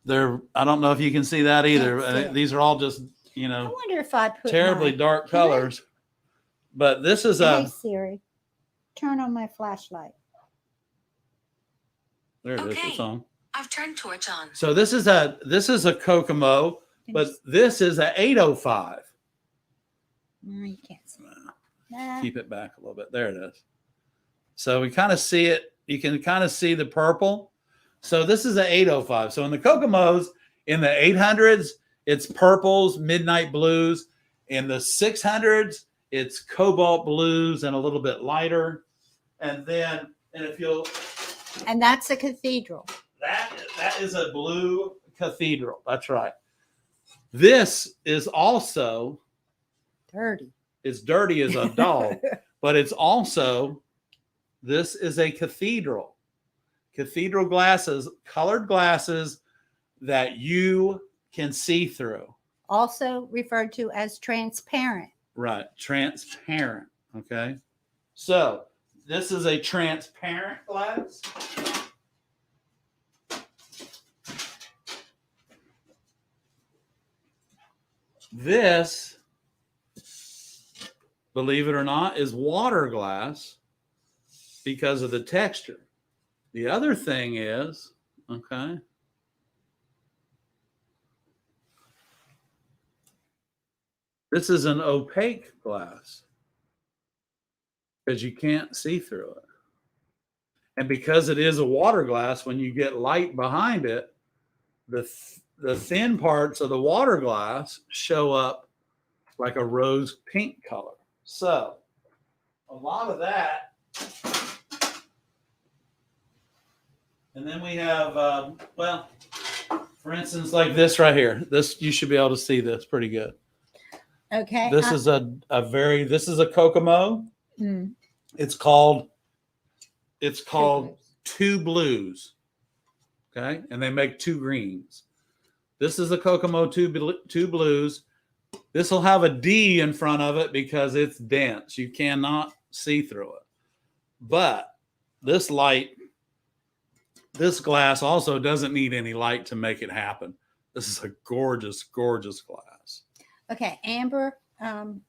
I don't know if you can see that either. These are all just, I wonder if I put terribly dark colors. But this is Hey Siri, turn on my flashlight. There it is. It's on. I've turned torch on. So this is a Kokomo, but this is a 805. No, you can't see it. Keep it back a little bit. There it is. So we kind of see it. You can kind of see the purple. So this is an 805. So in the Kokomos, in the 800s, it's purples, midnight blues. In the 600s, it's cobalt blues and a little bit lighter. And that's a cathedral. That is a blue cathedral. That's right. This is also dirty. It's dirty as a dog, but it's also, this is a cathedral. Cathedral glasses, colored glasses that you can see through. Also referred to as transparent. Right, transparent, okay? So this is a transparent glass. This, believe it or not, is water glass because of the texture. The other thing is, Okay. This is an opaque glass because you can't see through it. And because it is a water glass, when you get light behind it, the thin parts of the water glass show up like a rose pink color. So a lot of that. And then we have, well, for instance, like this right here. This, you should be able to see this pretty good. Okay. This is this is a Kokomo. Mm. It's called Two Blues. Okay. And they make two greens. This is a Kokomo two Blues. This will have a D in front of it because it's dense. You cannot see through it. But this glass also doesn't need any light to make it happen. This is a gorgeous, gorgeous glass. Okay, Amber,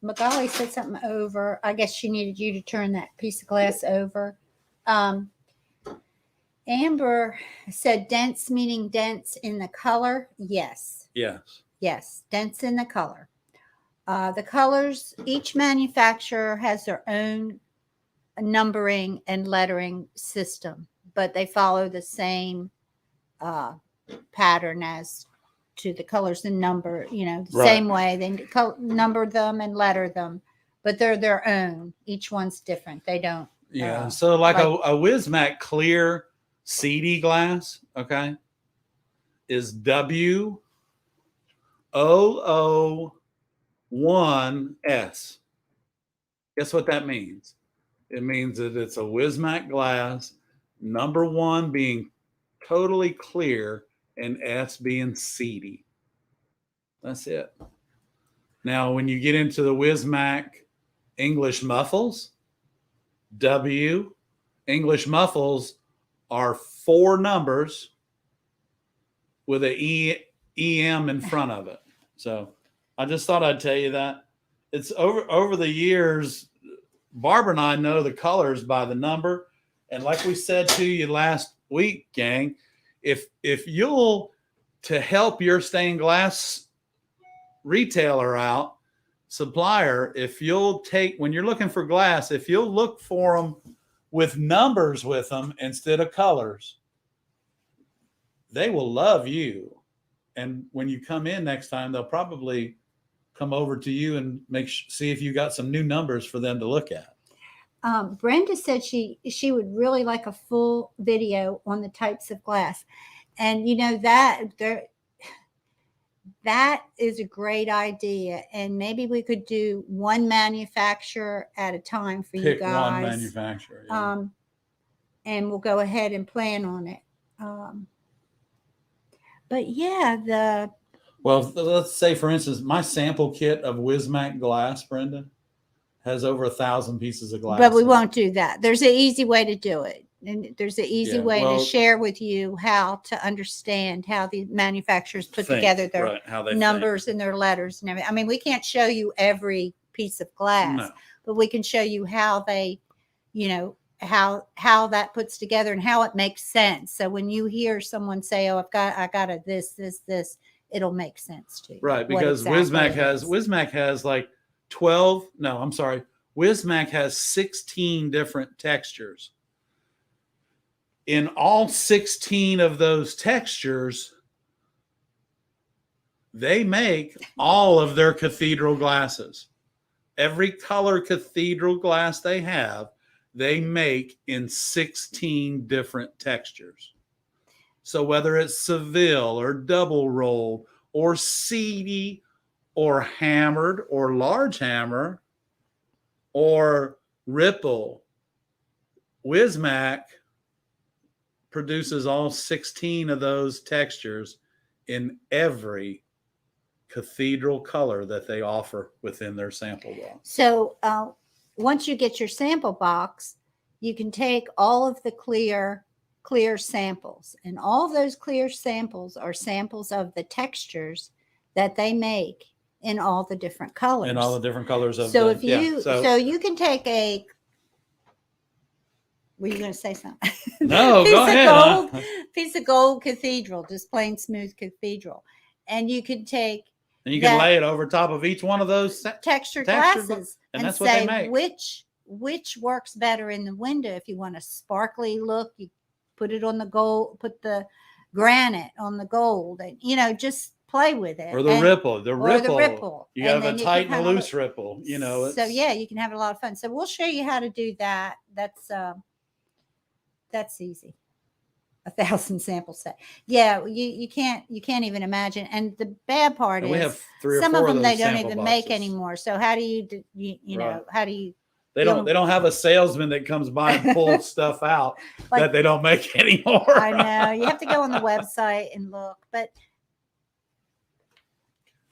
Magali said something over. I guess she needed you to turn that piece of glass over. Amber said dense, meaning dense in the color. Yes. Yes. Yes, dense in the color. The colors, each manufacturer has their own numbering and lettering system, but they follow the same pattern as to the colors and number, the same way they number them and letter them, but they're their own. Each one's different. They don't. Yeah. So like a Wismac clear CD glass, okay, is W001S. Guess what that means? It means that it's a Wismac glass, number 1 being totally clear and S being seedy. That's it. Now, when you get into the Wismac English muffles, English muffles are 4 numbers with an EM in front of it. So I just thought I'd tell you that. It's over the years, Barbara and I know the colors by the number. And like we said to you last week, gang, if you'll, to help your stained glass retailer out, supplier, if you'll take, when you're looking for glass, if you'll look for them with numbers with them instead of colors, they will love you. And when you come in next time, they'll probably come over to you and see if you got some new numbers for them to look at. Brenda said she would really like a full video on the types of glass. And that is a great idea. And maybe we could do one manufacturer at a time for you guys. One manufacturer. Yeah. And we'll go ahead and plan on it. But yeah, well, let's say, for instance, my sample kit of Wismac glass, Brenda, has over 1,000 pieces of glass. But we won't do that. There's an easy way to do it. And there's an easy way to share with you how to understand how the manufacturers put together their numbers and their letters and everything. I mean, we can't show you every piece of glass, but we can show you how they, how that puts together and how it makes sense. So when you hear someone say, "Oh, I got a this," it'll make sense to you. Right, because Wismac has like 12. No, I'm sorry. Wismac has 16 different textures. In all 16 of those textures, they make all of their cathedral glasses. Every color cathedral glass they have, they make in 16 different textures. So whether it's Seville or double rolled or seedy or hammered or large hammer or ripple, Wismac produces all 16 of those textures in every cathedral color that they offer within their sample box. So once you get your sample box, you can take all of the clear samples, and all of those clear samples are samples of the textures that they make in all the different colors. In all the different colors of so you can take a. Were you going to say something? No, go ahead. piece of gold cathedral, just plain smooth cathedral. And you can take And you can lay it over top of each one of those textured glasses and and that's what they say make. which works better in the window. If you want a sparkly look, you put it on the gold, put the granite on the gold, and just play with it. Or the ripple. The ripple. You have a tight and a loose ripple. So yeah, you can have a lot of fun. So we'll show you how to do that. That's easy. 1,000 sample set. Yeah, you can't even imagine. And the bad part is we have 3 or 4 some of them they don't sample even boxes. make anymore. So how do you know how do you? They don't have a salesman that comes by and pulls stuff out that they don't make anymore. I know. You have to go on the website and look, but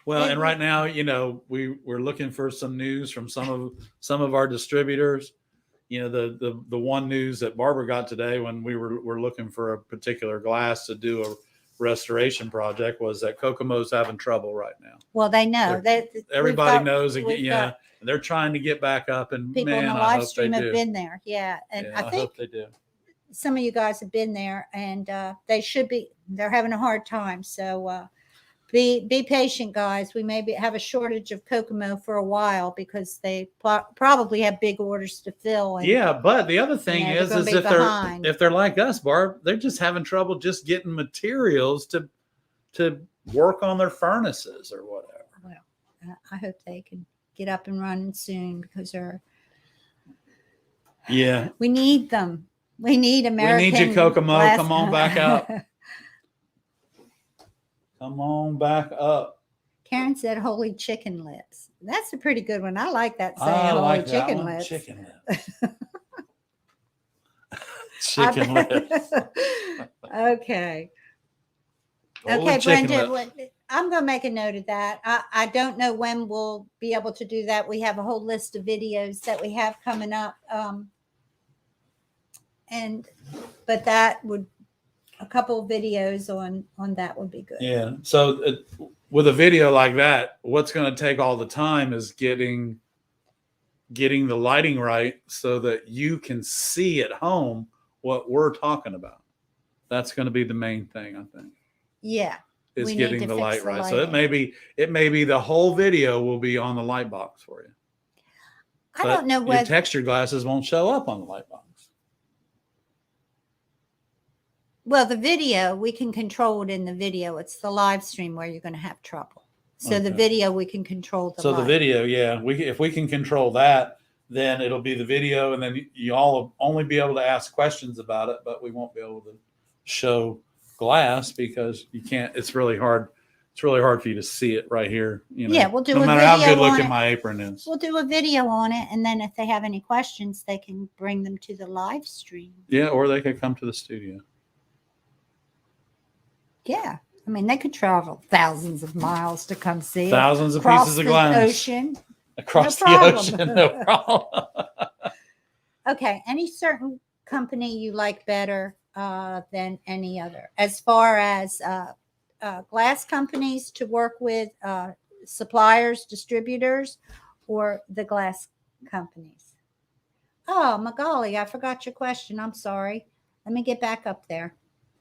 and right now, we're looking for some news from some of our distributors. The one news that Barbara got today when we were looking for a particular glass to do a restoration project was that Kokomo's having trouble right now. Well, they know that everybody knows. They're trying to get back up, and people in the live stream have been there. Yeah, and I think hope they do. Some of you guys have been there, and they're having a hard time. So be patient, guys. We may have a shortage of Kokomo for a while because they probably have big orders to fill. And, but the other thing is if they're like us, Barb, they're just having trouble just getting materials to work on their furnaces or whatever. Well, I hope they can get up and running soon because we need them. We need American. We need you, Kokomo. Come on back up. Come on back up. Karen said holy chicken lips. That's a pretty good one. I like that saying, holy chicken lips. Chicken lips. Chicken lips. Okay. Holy okay, Brenda, lips. I'm going to make a note of that. I don't know when we'll be able to do that. We have a whole list of videos that we have coming up. But that would, a couple of videos on that would be good. Yeah. So with a video like that, what's going to take all the time is getting the lighting right so that you can see at home what we're talking about. That's going to be the main thing, I think. Yeah. Is getting the light right. So it may be the whole video will be on the light box for you. I don't know whether your texture glasses won't show up on the light box. Well, the video, we can control it in the video. It's the live stream where you're going to have trouble. So the video, we can control the light. The video, if we can control that, then it'll be the video, and then you all will only be able to ask questions about it, but we won't be able to show glass because you can't. It's really hard. It's really hard for you to see it right here. Yeah, we'll do no a matter video how good on looking it. my apron is. We'll do a video on it, and then if they have any questions, they can bring them to the live stream. Yeah, or they could come to the studio. Yeah, I mean they could travel thousands of miles to come see thousands of pieces of glass ocean across the ocean. No problem. Okay, any certain company you like better than any other, as far as glass companies to work with, suppliers, distributors, or the glass companies? Oh, Magali, I forgot your question. I'm sorry. Let me get back up there.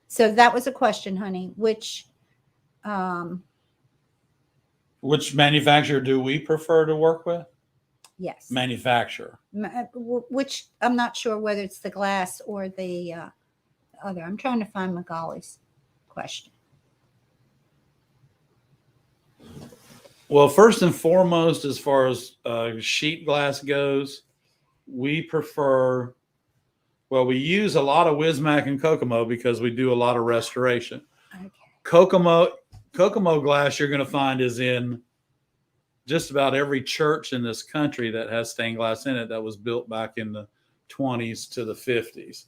So that was a question, honey. Which manufacturer do we prefer to work with? Yes. Manufacturer. Which I'm not sure whether it's the glass or the other. I'm trying to find Magali's question. Well, first and foremost, as far as sheet glass goes, we prefer. Well, we use a lot of Wismac and Kokomo because we do a lot of restoration. Okay. Kokomo glass you're going to find is in just about every church in this country that has stained glass in it that was built back in the 20s to the 50s.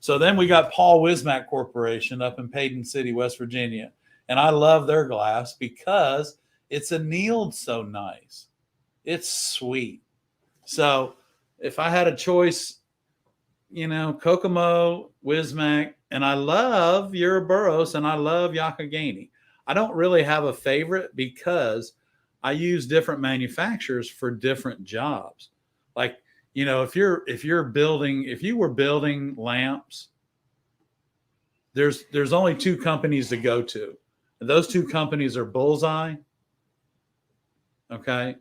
So then we got Paul Wismac Corporation up in Payton City, West Virginia. And I love their glass because it's annealed so nice. It's sweet. So if I had a choice, Kokomo, Wismac, and I love Ouroboros and I love Yakagani. I don't really have a favorite because I use different manufacturers for different jobs. Like, if you were building lamps, there's only two companies to go to. And those two companies are Bullseye, okay,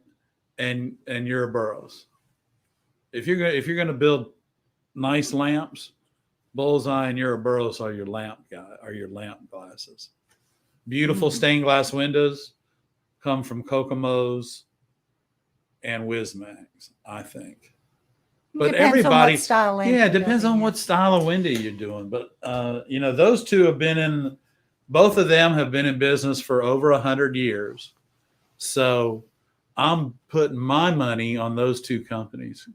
and your Burroughs. If you're gonna build nice lamps, Bullseye and your Burroughs are your lamp glasses. Beautiful stained glass windows come from Kokomo's and Wismax, I think. But everybody, it depends on what style of window you're doing. But those two have been in. Both of them have been in business for over 100 years. So I'm putting my money on those two companies.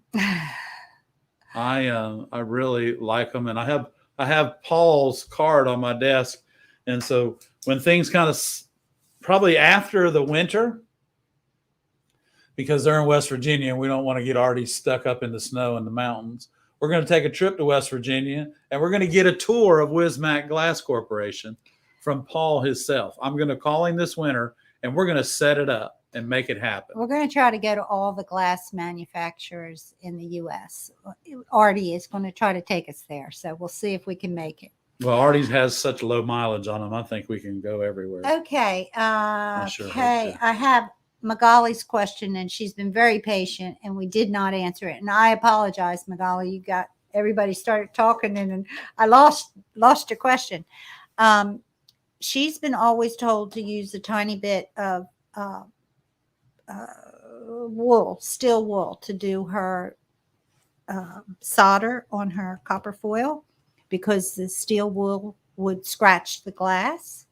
I really like them, and I have Paul's card on my desk, and so when things kind of probably after the winter, because they're in West Virginia and we don't want to get already stuck up in the snow in the mountains, we're going to take a trip to West Virginia and we're going to get a tour of Wismac Glass Corporation from Paul himself. I'm going to call him this winter and we're going to set it up and make it happen. We're going to try to go to all the glass manufacturers in the U.S. ARTy is going to try to take us there. So we'll see if we can make it. Well, ARTy's has such low mileage on them. I think we can go everywhere. Okay. Sure Okay. I have Magali's question, and she's been very patient, and we did not answer it. And I apologize, Magali. You got everybody started talking, and I lost your question. She's been always told to use a tiny bit of wool, steel wool, to do her solder on her copper foil, because the steel wool would scratch the glass.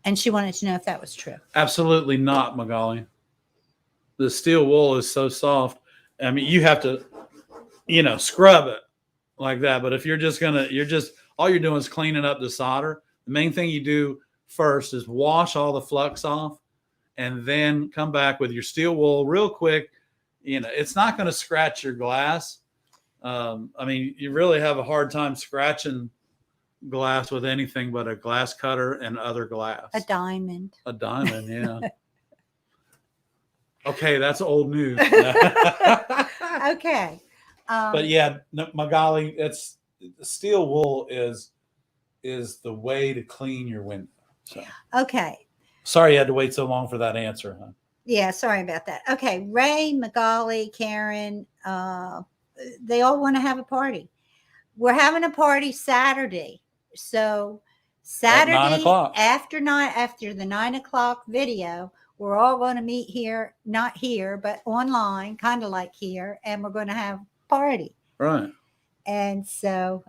And she wanted to know if that was true. Absolutely not, Magali. The steel wool is so soft. I mean, you have to, scrub it like that. But if all you're doing is cleaning up the solder. The main thing you do first is wash all the flux off and then come back with your steel wool real quick. It's not going to scratch your glass. You really have a hard time scratching glass with anything but a glass cutter and other glass. A diamond, yeah. Okay, that's old news. Okay. But yeah, Magali, steel wool is the way to clean your window. So. Okay. Sorry you had to wait so long for that answer, huh? Yeah, sorry about that. Okay, Ray, Magali, Karen, they all want to have a party. We're having a party Saturday. So Saturday after the 9 o'clock video, we're all going to meet here, not here, but online, kind of like here, and we're going to have a party. Right. And so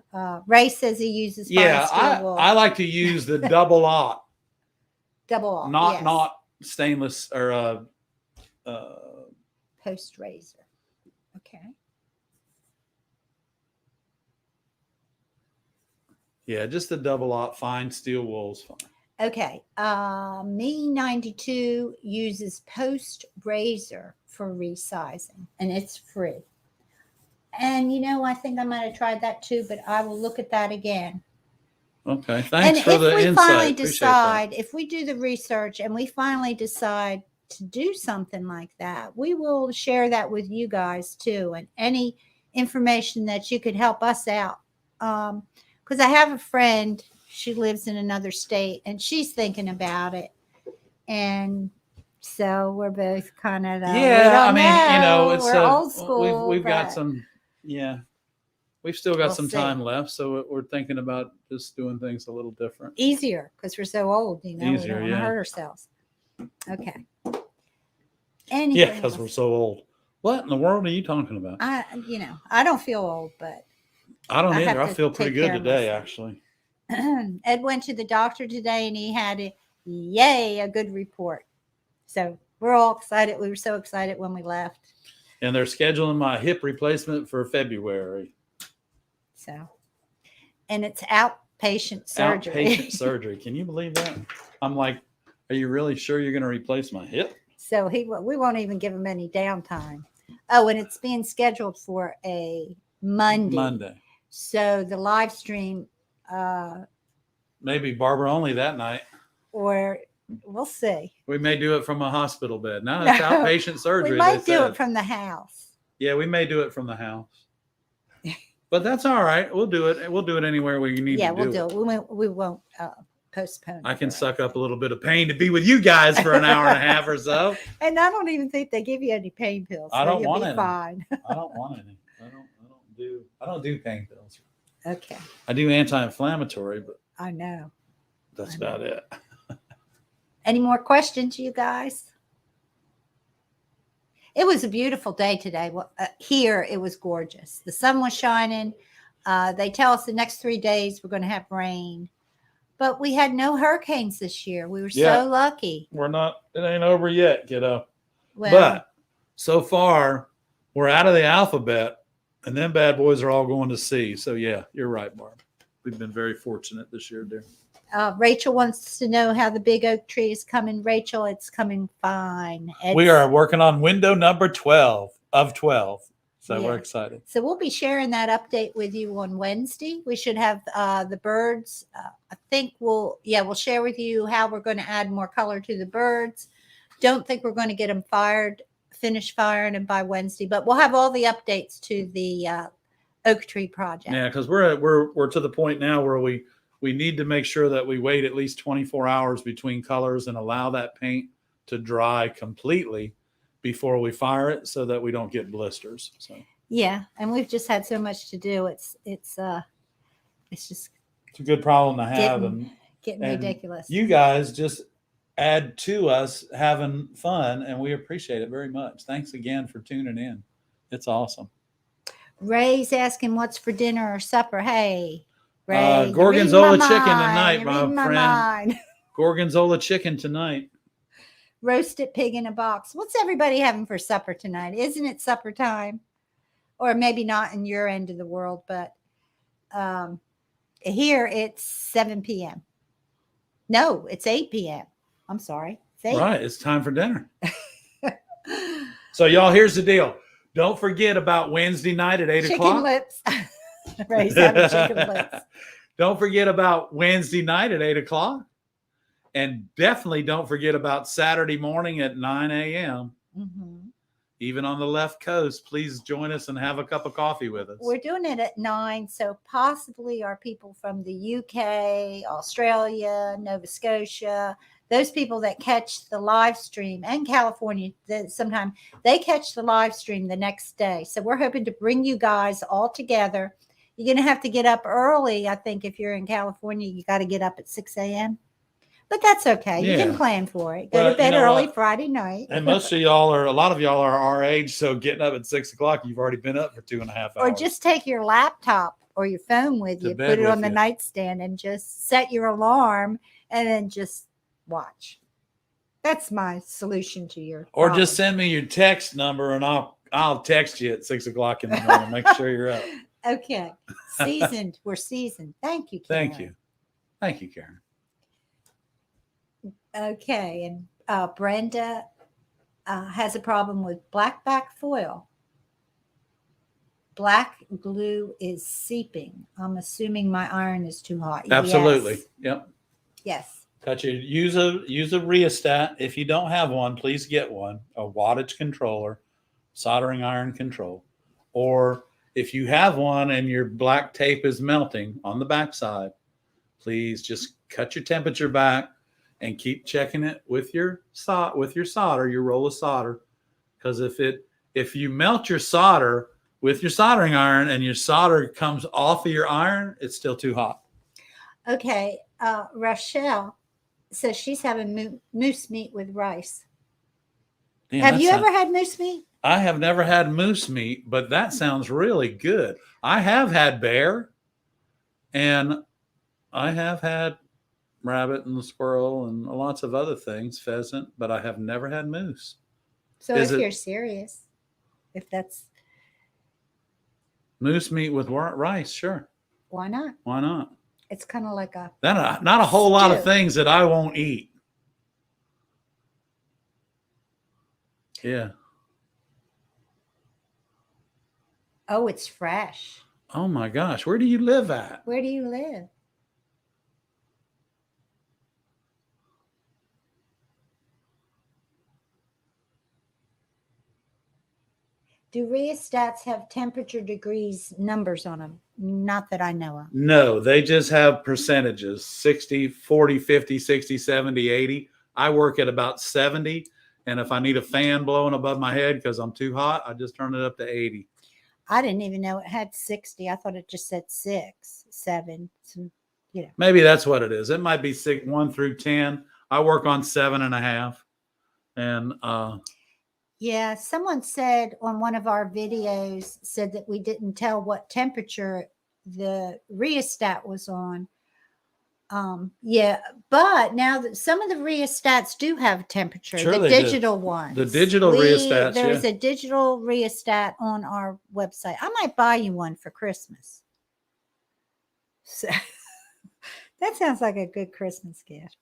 Ray says he uses steel wool. I like to use the double aught. Double aught, not stainless or post razor. Okay. Yeah, just the double aught fine steel wool is fine. Okay. Me 92 uses post razor for resizing, and it's free. And I think I might have tried that too, but I will look at that again. Okay, thanks for the insight. If we do the research and we finally decide to do something like that, we will share that with you guys too, and any information that you could help us out. Because I have a friend, she lives in another state, and she's thinking about it. And so we're both kind of, it's we're old school. We've got some, we've still got some time left. So we're thinking about just doing things a little different. Easier, because we're so old, we don't want to hurt ourselves. Okay. Yeah, because we're so old. What in the world are you talking about? I don't feel old, but I don't either. I feel pretty good today, actually. Ed went to the doctor today, and he had a good report. So we're all excited. We were so excited when we left. And they're scheduling my hip replacement for February. So, and it's outpatient surgery. Outpatient surgery. Can you believe that? I'm like, are you really sure you're going to replace my hip? So we won't even give him any downtime. Oh, and it's being scheduled for a Monday. So the live stream. Maybe Barbara only that night. Or we'll see. We may do it from a hospital bed. No, it's outpatient surgery. We might do it from the house. Yeah, we may do it from the house. But that's all right. We'll do it. We'll do it anywhere we need Yeah, to we'll do do it. it. We won't postpone. I it can or suck up a anything. little bit of pain to be with you guys for an hour and a half or so. And I don't even think they give you any pain pills. I So don't you'll want be any. fine. I don't want any. I don't do pain pills. Okay. I do anti-inflammatory, but I know. that's I know. about it. Any more questions, you guys? It was a beautiful day today. Here, it was gorgeous. The sun was shining. They tell us the next 3 days we're going to have rain. But we had no hurricanes this year. We were so lucky. We're not, it ain't over yet, kiddo. Well, But so far, we're out of the alphabet, and then bad boys are all going to C. So, yeah, you're right, Barb. We've been very fortunate this year, dear. Rachel wants to know how the big oak tree is coming. Rachel, it's coming fine. We are working on window number 12 of 12. So we're Yeah. excited. So we'll be sharing that update with you on Wednesday. We should have the birds. I think we'll share with you how we're going to add more color to the birds. Don't think we're going to get them finished firing them by Wednesday, but we'll have all the updates to the oak tree project. Yeah, because we're to the point now where we need to make sure that we wait at least 24 hours between colors and allow that paint to dry completely before we fire it, so that we don't get blisters. So yeah, and we've just had so much to do. It's just a good problem to have, getting and ridiculous. You guys just add to us having fun, and we appreciate it very much. Thanks again for tuning in. It's awesome. Ray's asking what's for dinner or supper. Hey, Ray, gorgonzola chicken tonight, my friend. Gorgonzola chicken tonight. Roasted pig in a box. What's everybody having for supper tonight? Isn't it supper time? Or maybe not in your end of the world, but here it's 7 p.m. No, it's 8 p.m. I'm sorry. It's 8. Right. It's time for dinner. So, y'all, here's the deal. Don't forget about Wednesday night at 8 o'clock. Chicken lips. Ray's having chicken lips. Don't forget about Wednesday night at 8 o'clock. And definitely don't forget about Saturday morning at 9 a.m. Mm-hmm. Even on the left coast, please join us and have a cup of coffee with us. We're doing it at 9, so possibly our people from the UK, Australia, Nova Scotia, those people that catch the live stream, and California, sometimes they catch the live stream the next day. So we're hoping to bring you guys all together. You're going to have to get up early. I think if you're in California, you got to get up at 6 a.m. But that's okay. You can plan for it. Go to bed early Friday night. And a lot of y'all are our age. So getting up at 6 o'clock, you've already been up for 2.5 hours. Or just take your laptop or your phone with you, put it on the nightstand, and just set your alarm and then just watch. That's my solution to your Or problem. just send me your text number and I'll text you at 6 o'clock in the morning. Make sure you're up. Okay. Seasoned. We're seasoned. Thank you, Karen. Thank you, Karen. Okay, and Brenda has a problem with blackback foil. Black glue is seeping. I'm assuming my iron is too hot. Absolutely. Yes. Yep. Yes. Touch it. Use a rheostat. If you don't have one, please get one. A wattage controller, soldering iron control. Or if you have one and your black tape is melting on the backside, please just cut your temperature back and keep checking it with your solder, your roll of solder. Because if you melt your solder with your soldering iron and your solder comes off of your iron, it's still too hot. Okay. Rochelle says she's having moose meat with rice. Damn, have you ever had moose meat? I have never had moose meat, but that sounds really good. I have had bear, and I have had rabbit and squirrel and lots of other things, pheasant, but I have never had moose. So if you're serious, if that's moose meat with rice, sure. Why not? Why not? It's kind of like not a whole lot of things that I won't eat. Yeah. Oh, it's fresh. Oh my gosh, where do you live at? Where do you live? Do rheostats have temperature degrees numbers on them? Not that I know of. No, they just have percentages 60, 40, 50, 60, 70, 80. I work at about 70. And if I need a fan blowing above my head because I'm too hot, I just turn it up to 80. I didn't even know it had 60. I thought it just said 6, 7. So, you know. Maybe that's what it is. It might be 1 through 10. I work on 7.5. And yeah, someone said on one of our videos said that we didn't tell what temperature the rheostat was on. Yeah, but now that some of the rheostats do have a temperature, Sure the they digital do. ones. The digital rheostats, There's yeah. a digital rheostat on our website. I might buy you one for Christmas. So that sounds like a good Christmas gift.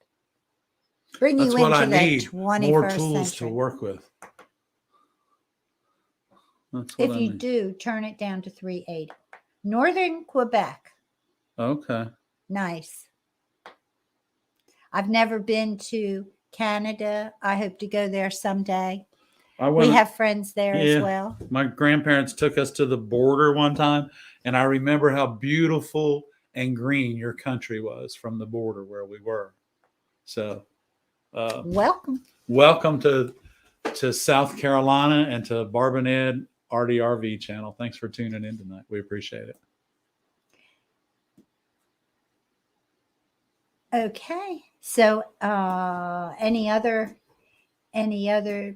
Bring That's you what into I the need. 21st More tools century. to work with. That's what If I you need. do, turn it down to 380. Northern Quebec. Okay. Nice. I've never been to Canada. I hope to go there someday. We have friends there as well. My grandparents took us to the border one time, and I remember how beautiful and green your country was from the border where we were. So, welcome to South Carolina and to Barb and Ed ARTyRV channel. Thanks for tuning in tonight. We appreciate it. Okay. So, any other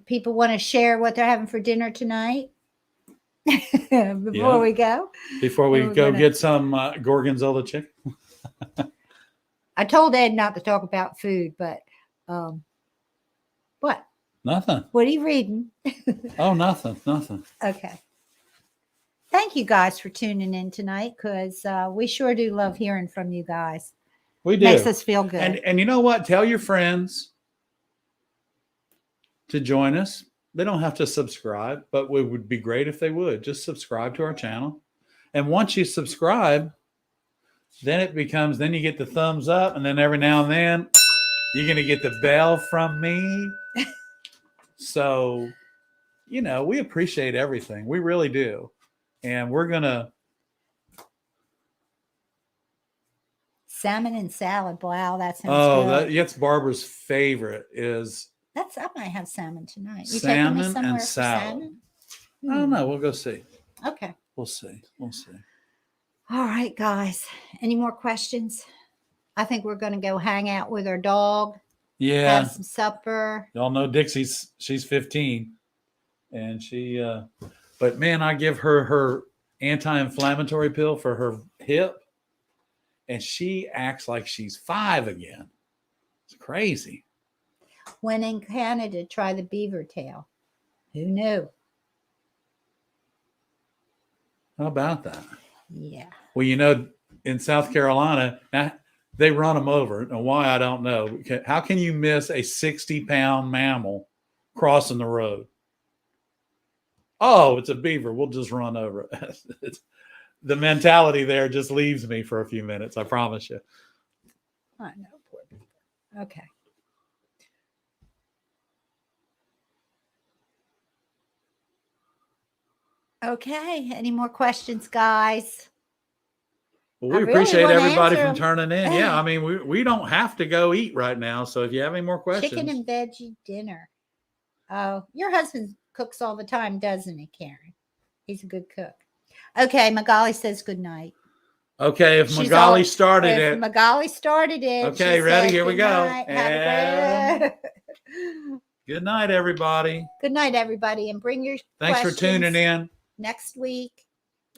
people want to share what they're having for dinner tonight before we go? Before we go get some gorgonzola chicken. I told Ed not to talk about food, but what? Nothing. What are you reading? Oh, nothing. Okay. Thank you guys for tuning in tonight, because we sure do love hearing from you guys. We do. Makes us feel good. And you know what? Tell your friends to join us. They don't have to subscribe, but it would be great if they would. Just subscribe to our channel. And once you subscribe, then you get the thumbs up, and then every now and then you're going to get the bell from me. So, we appreciate everything. We really do. And we're going to. Salmon and salad. Wow, that sounds good. That's Barbara's favorite is. I might have salmon tonight. You salmon taking me somewhere and for salad. salmon? I don't know. We'll go see. Okay. We'll see. All right, guys. Any more questions? I think we're going to go hang out with our dog. Yeah. Have some supper. Y'all know she's 15. And but man, I give her anti-inflammatory pill for her hip. And she acts like she's 5 again. It's crazy. When in Canada, try the beaver tail. Who knew? How about that? Yeah. Well, in South Carolina, now they run them over. And why, I don't know. How can you miss a 60-pound mammal crossing the road? Oh, it's a beaver. We'll just run over it. The mentality there just leaves me for a few minutes. I promise you. I know. Poor beaver. Okay. Okay. Any more questions, guys? Well, we appreciate everybody from turning in. Yeah, I mean, we don't have to go eat right now. So if you have any more questions. Chicken and veggie dinner. Oh, your husband cooks all the time, doesn't he, Karen? He's a good cook. Okay, Magali says good night. Okay, if Magali started it. Magali started it. Okay, ready? Here we go. And good night, everybody. Good night, everybody. And bring your Thanks for tuning in. Next week.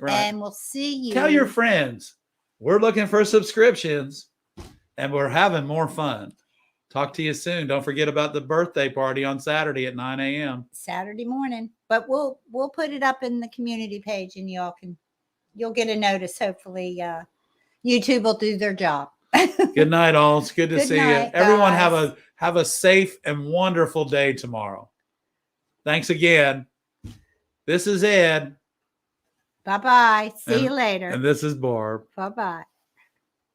Right. And we'll see you. Tell your friends. We're looking for subscriptions, and we're having more fun. Talk to you soon. Don't forget about the birthday party on Saturday at 9 a.m. Saturday morning. But we'll put it up in the community page, and you'll get a notice. Hopefully, YouTube will do their job. Good night, all. It's good to see you. Everyone guys. have a safe and wonderful day tomorrow. Thanks again. This is Ed. Bye-bye. See you later. And this is Barb. Bye-bye.